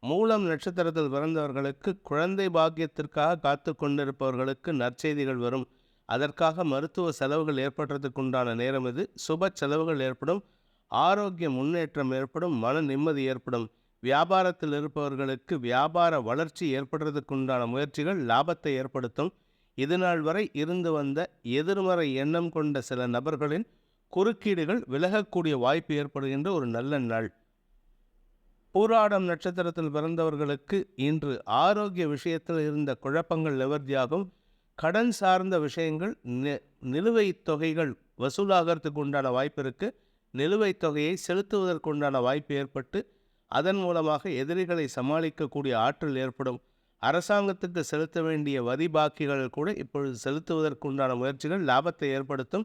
மூலம் நட்சத்திரத்தில் பிறந்தவர்களுக்கு குழந்தை பாக்கியத்திற்காக காத்து கொண்டிருப்பவர்களுக்கு நற்செய்திகள் வரும். அதற்காக மருத்துவ செலவுகள் ஏற்படுறதுக்குண்டான நேரம் இது. சுப செலவுகள் ஏற்படும். ஆரோக்கிய முன்னேற்றம் ஏற்படும். மன நிம்மதி ஏற்படும். வியாபாரத்தில் இருப்பவர்களுக்கு வியாபார வளர்ச்சி ஏற்படுறதுக்குண்டான முயற்சிகள் லாபத்தை ஏற்படுத்தும். இதுநாள் வரை இருந்து வந்த எதிர்மறை எண்ணம் கொண்ட சில நபர்களின் குறுக்கீடுகள் விலகக்கூடிய வாய்ப்பு ஏற்படுகின்ற ஒரு நல்ல நாள். பூராடம் நட்சத்திரத்தில் பிறந்தவர்களுக்கு இன்று ஆரோக்கிய விஷயத்தில் இருந்த குழப்பங்கள் நிவர்த்தியாகும். கடன் சார்ந்த விஷயங்கள் நிலுவைத் தொகைகள் வசூலாகிறதுக்கு உண்டான வாய்ப்பு இருக்குது. நிலுவைத் தொகையை செலுத்துவதற்குண்டான வாய்ப்பு ஏற்பட்டு அதன் மூலமாக எதிரிகளை சமாளிக்கக்கூடிய ஆற்றல் ஏற்படும். அரசாங்கத்துக்கு செலுத்த வேண்டிய வரி பாக்கிகள் கூட இப்பொழுது செலுத்துவதற்குண்டான முயற்சிகள் லாபத்தை ஏற்படுத்தும்.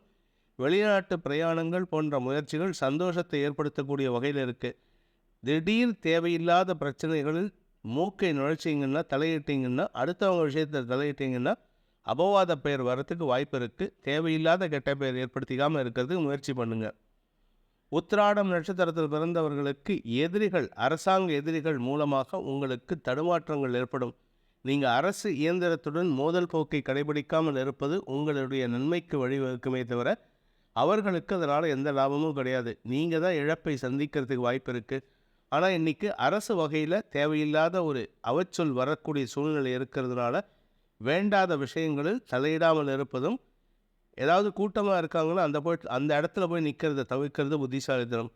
வெளிநாட்டு பிரயாணங்கள் போன்ற முயற்சிகள் சந்தோஷத்தை ஏற்படுத்தக்கூடிய வகையில் இருக்குது. திடீர் தேவையில்லாத பிரச்சனைகளில் மூக்கை நுழைச்சிங்கன்னா தலையிட்டீங்கன்னா அடுத்தவங்க விஷயத்தில் தலையிட்டீங்கன்னா அபவாத பெயர் வரத்துக்கு வாய்ப்பு இருக்குது. தேவையில்லாத கெட்ட பெயர் ஏற்படுத்திக்காமல் இருக்கிறதுக்கு முயற்சி பண்ணுங்கள். உத்திராடம் நட்சத்திரத்தில் பிறந்தவர்களுக்கு எதிரிகள், அரசாங்க எதிரிகள் மூலமாக உங்களுக்கு தடுமாற்றங்கள் ஏற்படும். நீங்கள் அரசு இயந்திரத்துடன் மோதல் போக்கை கடைபிடிக்காமல் இருப்பது உங்களுடைய நன்மைக்கு வழிவகுக்குமே தவிர அவர்களுக்கு அதனால் எந்த லாபமும் கிடையாது. நீங்கள் தான் இழப்பை சந்திக்கிறதுக்கு வாய்ப்பு இருக்குது. ஆனால் இன்றைக்கி அரசு வகையில் தேவையில்லாத ஒரு அவச்சொல் வரக்கூடிய சூழ்நிலை இருக்கிறதுனால வேண்டாத விஷயங்களில் தலையிடாமல் இருப்பதும், ஏதாவது கூட்டமாக இருக்காங்களோ அந்த இடத்துல போய் நிற்கிறத தவிர்க்கிறது புத்திசாலித்தனம்.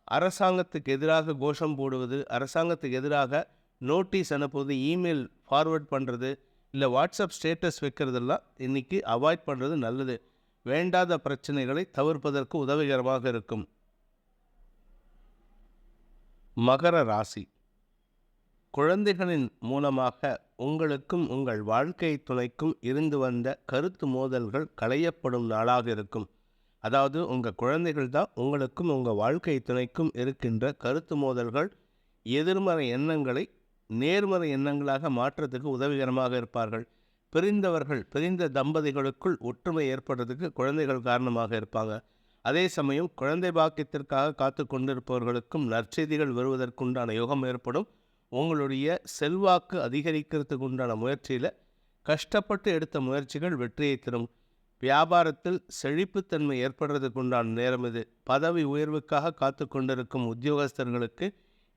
அரசாங்கத்துக்கு எதிராக கோஷம் போடுவது, அரசாங்கத்துக்கு எதிராக நோட்டீஸ் அனுப்புவது, இமெயில் ஃபார்வர்ட் பண்ணுறது, இல்லை வாட்ஸ்அப் ஸ்டேட்டஸ் வைக்கிறதெல்லாம் இன்றைக்கி அவாய்ட் பண்ணுறது நல்லது. வேண்டாத பிரச்சனைகளை தவிர்ப்பதற்கு உதவிகரமாக இருக்கும். மகர ராசி. குழந்தைகளின் மூலமாக உங்களுக்கும் உங்கள் வாழ்க்கை துணைக்கும் இருந்து வந்த கருத்து மோதல்கள் களையப்படும் நாளாக இருக்கும். அதாவது உங்கள் குழந்தைகள் தான் உங்களுக்கும் உங்கள் வாழ்க்கை துணைக்கும் இருக்கின்ற கருத்து மோதல்கள், எதிர்மறை எண்ணங்களை நேர்மறை எண்ணங்களாக மாற்றத்துக்கு உதவிகரமாக இருப்பார்கள். பிரிந்த தம்பதிகளுக்குள் ஒற்றுமை ஏற்படுறதுக்கு குழந்தைகள் காரணமாக இருப்பாங்க. அதே சமயம் குழந்தை பாக்கியத்திற்காக காத்து கொண்டிருப்பவர்களுக்கும் நற்செய்திகள் வருவதற்குண்டான யோகம் ஏற்படும். உங்களுடைய செல்வாக்கு அதிகரிக்கிறதுக்கு உண்டான முயற்சியில் கஷ்டப்பட்டு எடுத்த முயற்சிகள் வெற்றியை தரும். வியாபாரத்தில் செழிப்புத்தன்மை ஏற்படுறதுக்கு உண்டான நேரம் இது. பதவி உயர்வுக்காக காத்து கொண்டிருக்கும் உத்தியோகஸ்தர்களுக்கு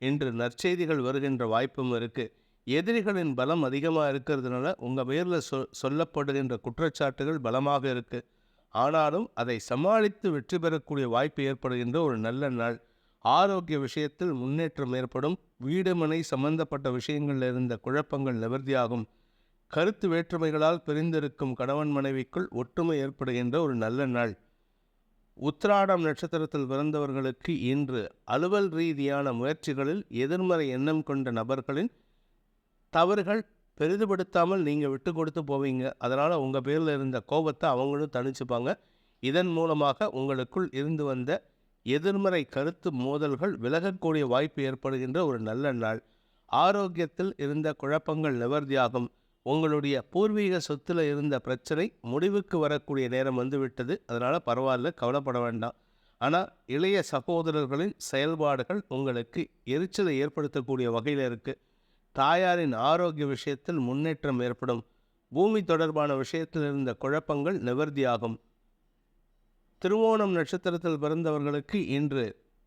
இன்று நற்செய்திகள் வருகின்ற வாய்ப்பும் இருக்குது. எதிரிகளின் பலம் அதிகமாக இருக்கிறதுனால உங்கள் பேரில் சொல்லப்படுகின்ற குற்றச்சாட்டுகள் பலமாக இருக்குது. ஆனாலும் அதை சமாளித்து வெற்றி பெறக்கூடிய வாய்ப்பு ஏற்படுகின்ற ஒரு நல்ல நாள். ஆரோக்கிய விஷயத்தில் முன்னேற்றம் ஏற்படும். வீடு மனை சம்பந்தப்பட்ட விஷயங்களில் இருந்த குழப்பங்கள் நிவர்த்தியாகும். கருத்து வேற்றுமைகளால் பிரிந்திருக்கும் கணவன் மனைவிக்குள் ஒற்றுமை ஏற்படுகின்ற ஒரு நல்ல நாள். உத்திராடம் நட்சத்திரத்தில் பிறந்தவர்களுக்கு இன்று அலுவல் ரீதியான முயற்சிகளில் எதிர்மறை எண்ணம் கொண்ட நபர்களின் தவறுகள் பெரிதுபடுத்தாமல் நீங்கள் விட்டு கொடுத்து போவீங்க. அதனால் உங்கள் பேரில் இருந்த கோபத்தை அவங்களும் தணிச்சுப்பாங்க. இதன் மூலமாக உங்களுக்குள் இருந்து வந்த எதிர்மறை கருத்து மோதல்கள் விலகக்கூடிய வாய்ப்பு ஏற்படுகின்ற ஒரு நல்ல நாள். ஆரோக்கியத்தில் இருந்த குழப்பங்கள் நிவர்த்தியாகும். உங்களுடைய பூர்வீக சொத்தில் இருந்த பிரச்சனை முடிவுக்கு வரக்கூடிய நேரம் வந்துவிட்டது. அதனால் பரவாயில்ல, கவலைப்பட வேண்டாம். ஆனால் இளைய சகோதரர்களின் செயல்பாடுகள் உங்களுக்கு எரிச்சலை ஏற்படுத்தக்கூடிய வகையில் இருக்குது. தாயாரின் ஆரோக்கிய விஷயத்தில் முன்னேற்றம் ஏற்படும். பூமி தொடர்பான விஷயத்தில் இருந்த குழப்பங்கள் நிவர்த்தியாகும். திருவோணம் நட்சத்திரத்தில் பிறந்தவர்களுக்கு இன்று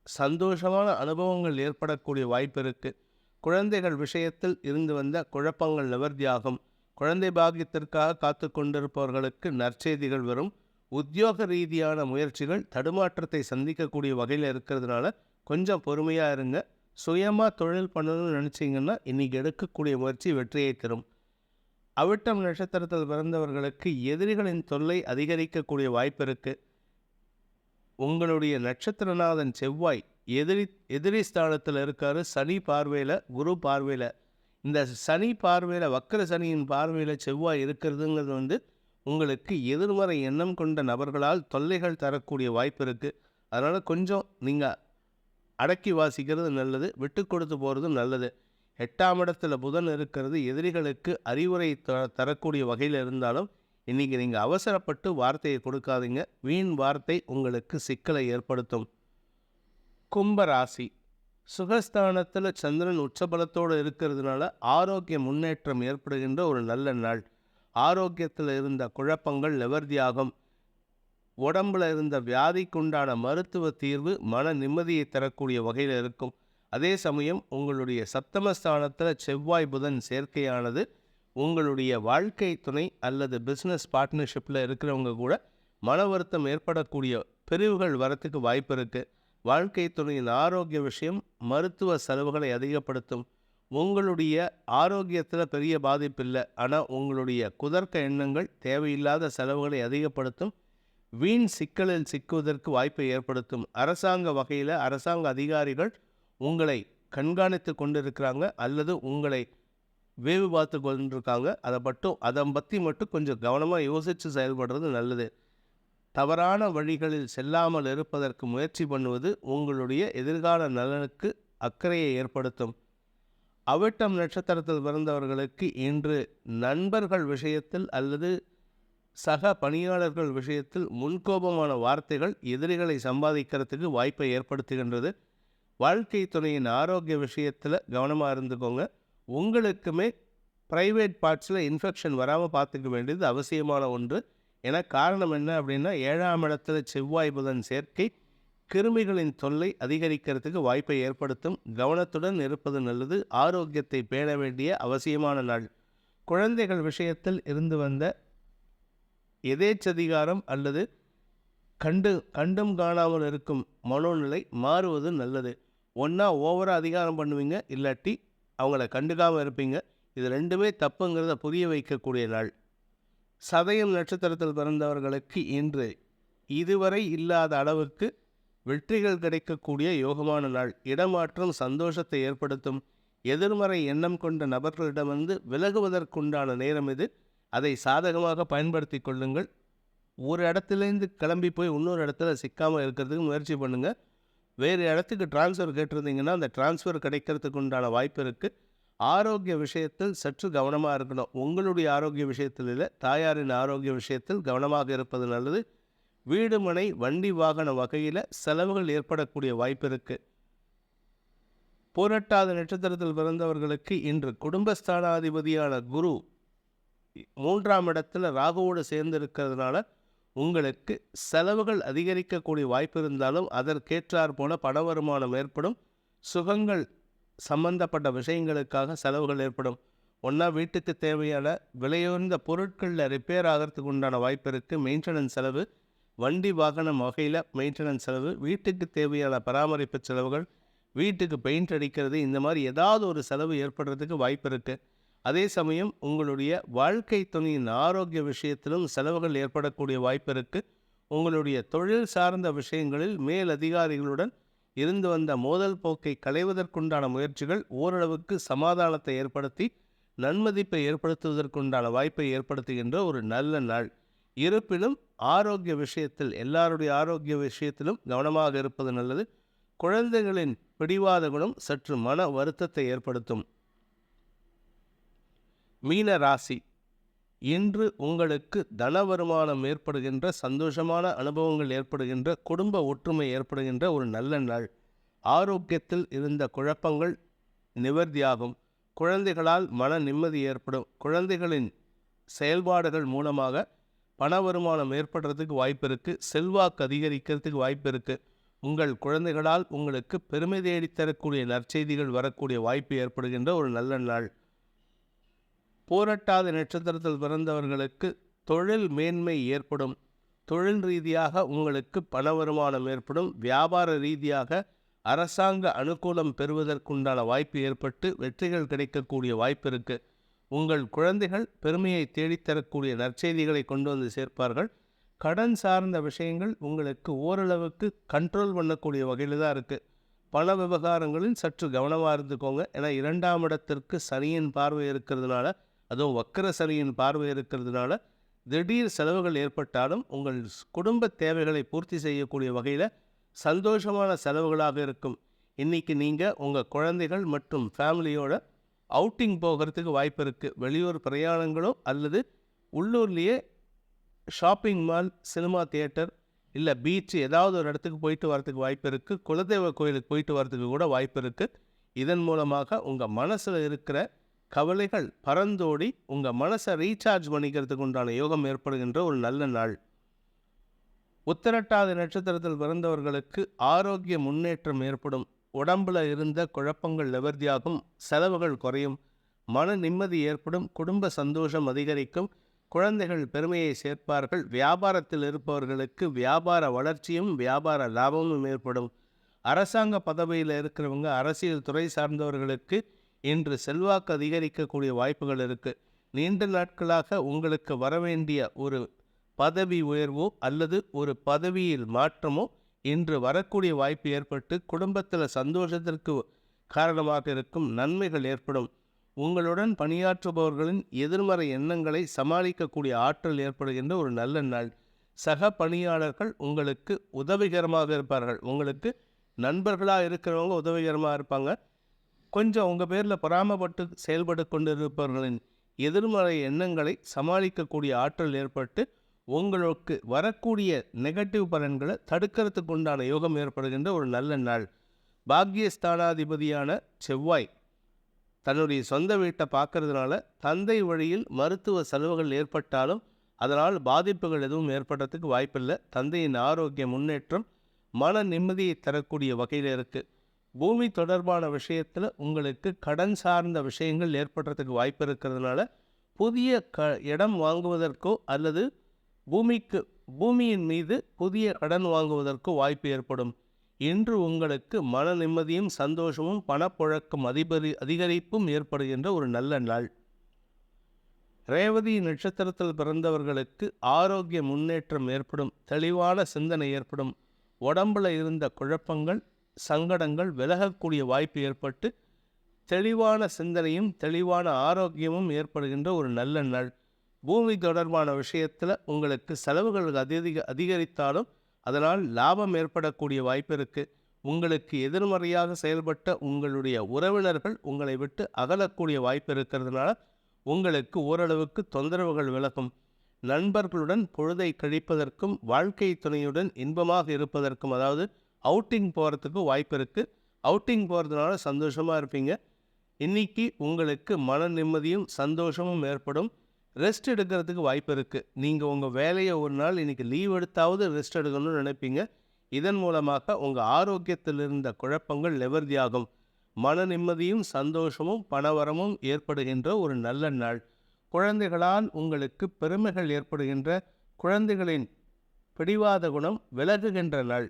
சந்தோஷமான அனுபவங்கள் ஏற்படக்கூடிய வாய்ப்பு இருக்குது. குழந்தைகள் விஷயத்தில் இருந்து வந்த குழப்பங்கள் நிவர்த்தியாகும். குழந்தை பாக்கியத்திற்காக காத்து கொண்டிருப்பவர்களுக்கு நற்செய்திகள் வரும். உத்தியோக ரீதியான முயற்சிகள் தடுமாற்றத்தை சந்திக்கக்கூடிய வகையில் இருக்கிறதுனால கொஞ்சம் பொறுமையாக இருங்க. சுயமாக தொழில் பண்ணணும்னு நினச்சிங்கன்னா இன்றைக்கி எடுக்கக்கூடிய முயற்சி வெற்றியை தரும். அவிட்டம் நட்சத்திரத்தில் பிறந்தவர்களுக்கு எதிரிகளின் தொல்லை அதிகரிக்கக்கூடிய வாய்ப்பு இருக்குது. உங்களுடைய நட்சத்திரநாதன் செவ்வாய் எதிரி ஸ்தானத்தில் இருக்காரு. சனி பார்வையில், குரு பார்வையில். இந்த சனி பார்வையில், வக்கர சனியின் பார்வையில் செவ்வாய் இருக்கிறதுங்கிறது உங்களுக்கு எதிர்மறை எண்ணம் கொண்ட நபர்களால் தொல்லைகள் தரக்கூடிய வாய்ப்பு இருக்குது. அதனால் கொஞ்சம் நீங்கள் அடக்கி வாசிக்கிறது நல்லது, விட்டு கொடுத்து போகிறது நல்லது. 8ஆம் இடத்துல புதன் இருக்கிறது எதிரிகளுக்கு அறிவுரை தரக்கூடிய வகையில் இருந்தாலும் இன்றைக்கி நீங்கள் அவசரப்பட்டு வார்த்தையை கொடுக்காதீங்க. வீண் வார்த்தை உங்களுக்கு சிக்கலை ஏற்படுத்தும். கும்பராசி. சுகஸ்தானத்தில் சந்திரன் உச்சபலத்தோடு இருக்கிறதுனால ஆரோக்கிய முன்னேற்றம் ஏற்படுகின்ற ஒரு நல்ல நாள். ஆரோக்கியத்தில் இருந்த குழப்பங்கள் நிவர்த்தியாகும். உடம்பில் இருந்த வியாதிக்குண்டான மருத்துவ தீர்வு மன நிம்மதியை தரக்கூடிய வகையில் இருக்கும். அதே சமயம் உங்களுடைய சப்தமஸ்தானத்தில் செவ்வாய் புதன் சேர்க்கையானது உங்களுடைய வாழ்க்கை துணை அல்லது பிஸ்னஸ் பார்ட்னர்ஷிப்பில் இருக்கிறவங்க கூட மன வருத்தம் ஏற்படக்கூடிய பிரிவுகள் வரத்துக்கு வாய்ப்பு இருக்குது. வாழ்க்கை துணையின் ஆரோக்கிய விஷயம் மருத்துவ செலவுகளை அதிகப்படுத்தும். உங்களுடைய ஆரோக்கியத்தில் பெரிய பாதிப்பு இல்லை, ஆனால் உங்களுடைய குதர்க்க எண்ணங்கள் தேவையில்லாத செலவுகளை அதிகப்படுத்தும். வீண் சிக்கலில் சிக்குவதற்கு வாய்ப்பை ஏற்படுத்தும். அரசாங்க வகையில் அரசாங்க அதிகாரிகள் உங்களை கண்காணித்து கொண்டிருக்கிறாங்க அல்லது உங்களை வேவு பார்த்து கொண்டிருக்காங்க. அதை பற்றி மட்டும் கொஞ்சம் கவனமாக யோசித்து செயல்படுறது நல்லது. தவறான வழிகளில் செல்லாமல் இருப்பதற்கு முயற்சி பண்ணுவது உங்களுடைய எதிர்கால நலனுக்கு அக்கறையை ஏற்படுத்தும். அவிட்டம் நட்சத்திரத்தில் பிறந்தவர்களுக்கு இன்று நண்பர்கள் விஷயத்தில் அல்லது சக பணியாளர்கள் விஷயத்தில் முன்கோபமான வார்த்தைகள் எதிரிகளை சம்பாதிக்கிறதுக்கு வாய்ப்பை ஏற்படுத்துகின்றது. வாழ்க்கை துணையின் ஆரோக்கிய விஷயத்தில் கவனமாக இருந்துக்கோங்க. உங்களுக்குமே ப்ரைவேட் பார்ட்ஸில் இன்ஃபெக்ஷன் வராமல் பார்த்துக்க வேண்டியது அவசியமான ஒன்று. ஏன்னா காரணம் என்ன அப்படின்னா 7ஆம் இடத்துல செவ்வாய் புதன் சேர்க்கை கிருமிகளின் தொல்லை அதிகரிக்கிறதுக்கு வாய்ப்பை ஏற்படுத்தும். கவனத்துடன் இருப்பது நல்லது. ஆரோக்கியத்தை பேண வேண்டிய அவசியமான நாள். குழந்தைகள் விஷயத்தில் இருந்து வந்த எதேச்சதிகாரம் அல்லது கண்டும் காணாமல் இருக்கும் மனோநிலை மாறுவது நல்லது. ஒன்றா ஓவராக அதிகாரம் பண்ணுவீங்க, இல்லாட்டி அவங்கள கண்டுக்காமல் இருப்பீங்க. இது ரெண்டுமே தப்புங்கிறத புரிய வைக்கக்கூடிய நாள். சதயம் நட்சத்திரத்தில் பிறந்தவர்களுக்கு இன்று இதுவரை இல்லாத அளவுக்கு வெற்றிகள் கிடைக்கக்கூடிய யோகமான நாள். இடமாற்றம் சந்தோஷத்தை ஏற்படுத்தும். எதிர்மறை எண்ணம் கொண்ட நபர்களிடமிருந்து விலகுவதற்குண்டான நேரம் இது. அதை சாதகமாக பயன்படுத்தி கொள்ளுங்கள். ஒரு இடத்துலேருந்து கிளம்பி போய் இன்னொரு இடத்துல சிக்காமல் இருக்கிறதுக்கு முயற்சி பண்ணுங்கள். வேறு இடத்துக்கு டிரான்ஸ்ஃபர் கேட்டிருந்தீங்கன்னா அந்த டிரான்ஸ்ஃபர் கிடைக்கிறதுக்கு உண்டான வாய்ப்பு இருக்குது. ஆரோக்கிய விஷயத்தில் சற்று கவனமாக இருக்கணும். உங்களுடைய ஆரோக்கிய விஷயத்தில் இல்லை, தாயாரின் ஆரோக்கிய விஷயத்தில் கவனமாக இருப்பது நல்லது. வீடு மனை வண்டி வாகன வகையில் செலவுகள் ஏற்படக்கூடிய வாய்ப்பு இருக்குது. பூரட்டாத நட்சத்திரத்தில் பிறந்தவர்களுக்கு இன்று குடும்பஸ்தானாதிபதியான குரு 3ஆம் இடத்துல ராகுவோடு சேர்ந்து இருக்கிறதுனால உங்களுக்கு செலவுகள் அதிகரிக்கக்கூடிய வாய்ப்பு இருந்தாலும் அதற்கேற்றார் போல பண வருமானம் ஏற்படும். சுகங்கள் சம்பந்தப்பட்ட விஷயங்களுக்காக செலவுகள் ஏற்படும். ஒன்றா வீட்டுக்கு தேவையான விலையுயர்ந்த பொருட்களில் ரிப்பேர் ஆகிறதுக்கு உண்டான வாய்ப்பு இருக்குது. மெயின்டெனன்ஸ் செலவு, வண்டி வாகனம் வகையில் மெயின்டெனன்ஸ் செலவு, வீட்டுக்கு தேவையான பராமரிப்பு செலவுகள், வீட்டுக்கு பெயிண்ட் அடிக்கிறது, இந்த மாதிரி ஏதாவது ஒரு செலவு ஏற்படுறதுக்கு வாய்ப்பு இருக்குது. அதே சமயம் உங்களுடைய வாழ்க்கை துணையின் ஆரோக்கிய விஷயத்திலும் செலவுகள் ஏற்படக்கூடிய வாய்ப்பு இருக்குது. உங்களுடைய தொழில் சார்ந்த விஷயங்களில் மேல் அதிகாரிகளுடன் இருந்து வந்த மோதல் போக்கை களைவதற்குண்டான முயற்சிகள் ஓரளவுக்கு சமாதானத்தை ஏற்படுத்தி நன்மதிப்பை ஏற்படுத்துவதற்குண்டான வாய்ப்பை ஏற்படுத்துகின்ற ஒரு நல்ல நாள். இருப்பினும் ஆரோக்கிய விஷயத்தில் எல்லாருடைய ஆரோக்கிய விஷயத்திலும் கவனமாக இருப்பது நல்லது. குழந்தைகளின் பிடிவாத குணம் சற்று மன வருத்தத்தை ஏற்படுத்தும். மீன ராசி, இன்று உங்களுக்கு தன வருமானம் ஏற்படுகின்ற, சந்தோஷமான அனுபவங்கள் ஏற்படுகின்ற, குடும்ப ஒற்றுமை ஏற்படுகின்ற ஒரு நல்ல நாள். ஆரோக்கியத்தில் இருந்த குழப்பங்கள் நிவர்த்தியாகும். குழந்தைகளால் மன நிம்மதி ஏற்படும். குழந்தைகளின் செயல்பாடுகள் மூலமாக பண வருமானம் ஏற்படுறதுக்கு வாய்ப்பு இருக்குது. செல்வாக்கு அதிகரிக்கிறதுக்கு வாய்ப்பு இருக்குது. உங்கள் குழந்தைகளால் உங்களுக்கு பெருமை தேடித்தரக்கூடிய நற்செய்திகள் வரக்கூடிய வாய்ப்பு ஏற்படுகின்ற ஒரு நல்ல நாள். பூரட்டாத நட்சத்திரத்தில் பிறந்தவர்களுக்கு தொழில் மேன்மை ஏற்படும். தொழில் ரீதியாக உங்களுக்கு பண வருமானம் ஏற்படும். வியாபார ரீதியாக அரசாங்க அனுகூலம் பெறுவதற்குண்டான வாய்ப்பு ஏற்பட்டு வெற்றிகள் கிடைக்கக்கூடிய வாய்ப்பு இருக்குது. உங்கள் குழந்தைகள் பெருமையை தேடித்தரக்கூடிய நற்செய்திகளை கொண்டு வந்து சேர்ப்பார்கள். கடன் சார்ந்த விஷயங்கள் உங்களுக்கு ஓரளவுக்கு கண்ட்ரோல் பண்ணக்கூடிய வகையில் தான் இருக்குது. பண விவகாரங்களில் சற்று கவனமாக இருந்துக்கோங்க. ஏன்னா 2ஆம் இடத்திற்கு சனியின் பார்வை இருக்கிறதுனால, அதுவும் வக்கர சனியின் பார்வை இருக்கிறதுனால திடீர் செலவுகள் ஏற்பட்டாலும் உங்கள் குடும்ப தேவைகளை பூர்த்தி செய்யக்கூடிய வகையில் சந்தோஷமான செலவுகளாக இருக்கும். இன்றைக்கி நீங்கள் உங்கள் குழந்தைகள் மற்றும் ஃபேமிலியோட அவுட்டிங் போகிறதுக்கு வாய்ப்பு இருக்குது. வெளியூர் பிரயாணங்களோ அல்லது உள்ளூர்லேயே ஷாப்பிங் மால், சினிமா தியேட்டர், இல்லை பீச், ஏதாவது ஒரு இடத்துக்கு போயிட்டு வரத்துக்கு வாய்ப்பு இருக்குது. குலதெய்வ கோயிலுக்கு போயிட்டு வரத்துக்கு கூட வாய்ப்பு இருக்குது. இதன் மூலமாக உங்கள் மனசில் இருக்கிற கவலைகள் பறந்தோடி உங்கள் மனசை ரீசார்ஜ் பண்ணிக்கிறதுக்கு உண்டான யோகம் ஏற்படுகின்ற ஒரு நல்ல நாள். உத்திரட்டாதி நட்சத்திரத்தில் பிறந்தவர்களுக்கு ஆரோக்கிய முன்னேற்றம் ஏற்படும். உடம்பில் இருந்த குழப்பங்கள் நிவர்த்தியாகும். செலவுகள் குறையும். மன நிம்மதி ஏற்படும். குடும்ப சந்தோஷம் அதிகரிக்கும். குழந்தைகள் பெருமையை சேர்ப்பார்கள். வியாபாரத்தில் இருப்பவர்களுக்கு வியாபார வளர்ச்சியும் வியாபார லாபமும் ஏற்படும். அரசாங்க பதவியில் இருக்கிறவங்க, அரசியல் துறை சார்ந்தவர்களுக்கு இன்று செல்வாக்கு அதிகரிக்கக்கூடிய வாய்ப்புகள் இருக்குது. நீண்ட நாட்களாக உங்களுக்கு வரவேண்டிய ஒரு பதவி உயர்வோ அல்லது ஒரு பதவியில் மாற்றமோ இன்று வரக்கூடிய வாய்ப்பு ஏற்பட்டு குடும்பத்தில் சந்தோஷத்திற்கு காரணமாக இருக்கும். நன்மைகள் ஏற்படும். உங்களுடன் பணியாற்றுபவர்களின் எதிர்மறை எண்ணங்களை சமாளிக்கக்கூடிய ஆற்றல் ஏற்படுகின்ற ஒரு நல்ல நாள். சக பணியாளர்கள் உங்களுக்கு உதவிகரமாக இருப்பார்கள். உங்களுக்கு நண்பர்களாக இருக்கிறவங்க உதவிகரமாக இருப்பாங்க. கொஞ்சம் உங்கள் பேரில் பொறாமப்பட்டு செயல்பட்டு கொண்டிருப்பவர்களின் எதிர்மறை எண்ணங்களை சமாளிக்கக்கூடிய ஆற்றல் ஏற்பட்டு உங்களுக்கு வரக்கூடிய நெகட்டிவ் பலன்களை தடுக்கிறதுக்கு உண்டான யோகம் ஏற்படுகின்ற ஒரு நல்ல நாள். பாக்கியஸ்தானாதிபதியான செவ்வாய் தன்னுடைய சொந்த வீட்டை பார்க்கறதுனால தந்தை வழியில் மருத்துவ செலவுகள் ஏற்பட்டாலும் அதனால் பாதிப்புகள் எதுவும் ஏற்படுறதுக்கு வாய்ப்பில்லை. தந்தையின் ஆரோக்கிய முன்னேற்றம் மன நிம்மதியை தரக்கூடிய வகையில் இருக்குது. பூமி தொடர்பான விஷயத்தில் உங்களுக்கு கடன் சார்ந்த விஷயங்கள் ஏற்படுறதுக்கு வாய்ப்பு இருக்கிறதுனால புதிய இடம் வாங்குவதற்கோ அல்லது பூமியின் மீது புதிய கடன் வாங்குவதற்கோ வாய்ப்பு ஏற்படும். இன்று உங்களுக்கு மன நிம்மதியும் சந்தோஷமும் பணப்புழக்கம் அதிகரிப்பும் ஏற்படுகின்ற ஒரு நல்ல நாள். ரேவதி நட்சத்திரத்தில் பிறந்தவர்களுக்கு ஆரோக்கிய முன்னேற்றம் ஏற்படும். தெளிவான சிந்தனை ஏற்படும். உடம்புல இருந்த குழப்பங்கள் சங்கடங்கள் விலகக்கூடிய வாய்ப்பு ஏற்பட்டு தெளிவான சிந்தனையும் தெளிவான ஆரோக்கியமும் ஏற்படுகின்ற ஒரு நல்ல நாள். பூமி தொடர்பான விஷயத்தில் உங்களுக்கு செலவுகள் அதிகரித்தாலும் அதனால் லாபம் ஏற்படக்கூடிய வாய்ப்பு இருக்குது. உங்களுக்கு எதிர்மறையாக செயல்பட்ட உங்களுடைய உறவினர்கள் உங்களை விட்டு அகலக்கூடிய வாய்ப்பு இருக்கிறதுனால உங்களுக்கு ஓரளவுக்கு தொந்தரவுகள் விலகும். நண்பர்களுடன் பொழுதை கழிப்பதற்கும் வாழ்க்கை துணையுடன் இன்பமாக இருப்பதற்கும், அதாவது அவுட்டிங் போகிறதுக்கு வாய்ப்பு இருக்குது. அவுட்டிங் போகிறதுனால சந்தோஷமாக இருப்பீங்க. இன்றைக்கி உங்களுக்கு மன நிம்மதியும் சந்தோஷமும் ஏற்படும். ரெஸ்ட் எடுக்கிறதுக்கு வாய்ப்பு இருக்குது. நீங்கள் உங்கள் வேலையை ஒரு நாள் இன்றைக்கி லீவ் எடுத்தாவது ரெஸ்ட் எடுக்கணும்னு நினைப்பீங்க. இதன் மூலமாக உங்கள் ஆரோக்கியத்தில் இருந்த குழப்பங்கள் நிவர்த்தியாகும். மன நிம்மதியும் சந்தோஷமும் பணவரமும் ஏற்படுகின்ற ஒரு நல்ல நாள். குழந்தைகளால் உங்களுக்கு பெருமைகள் ஏற்படுகின்ற, குழந்தைகளின் பிடிவாத குணம் விலகுகின்ற நாள்.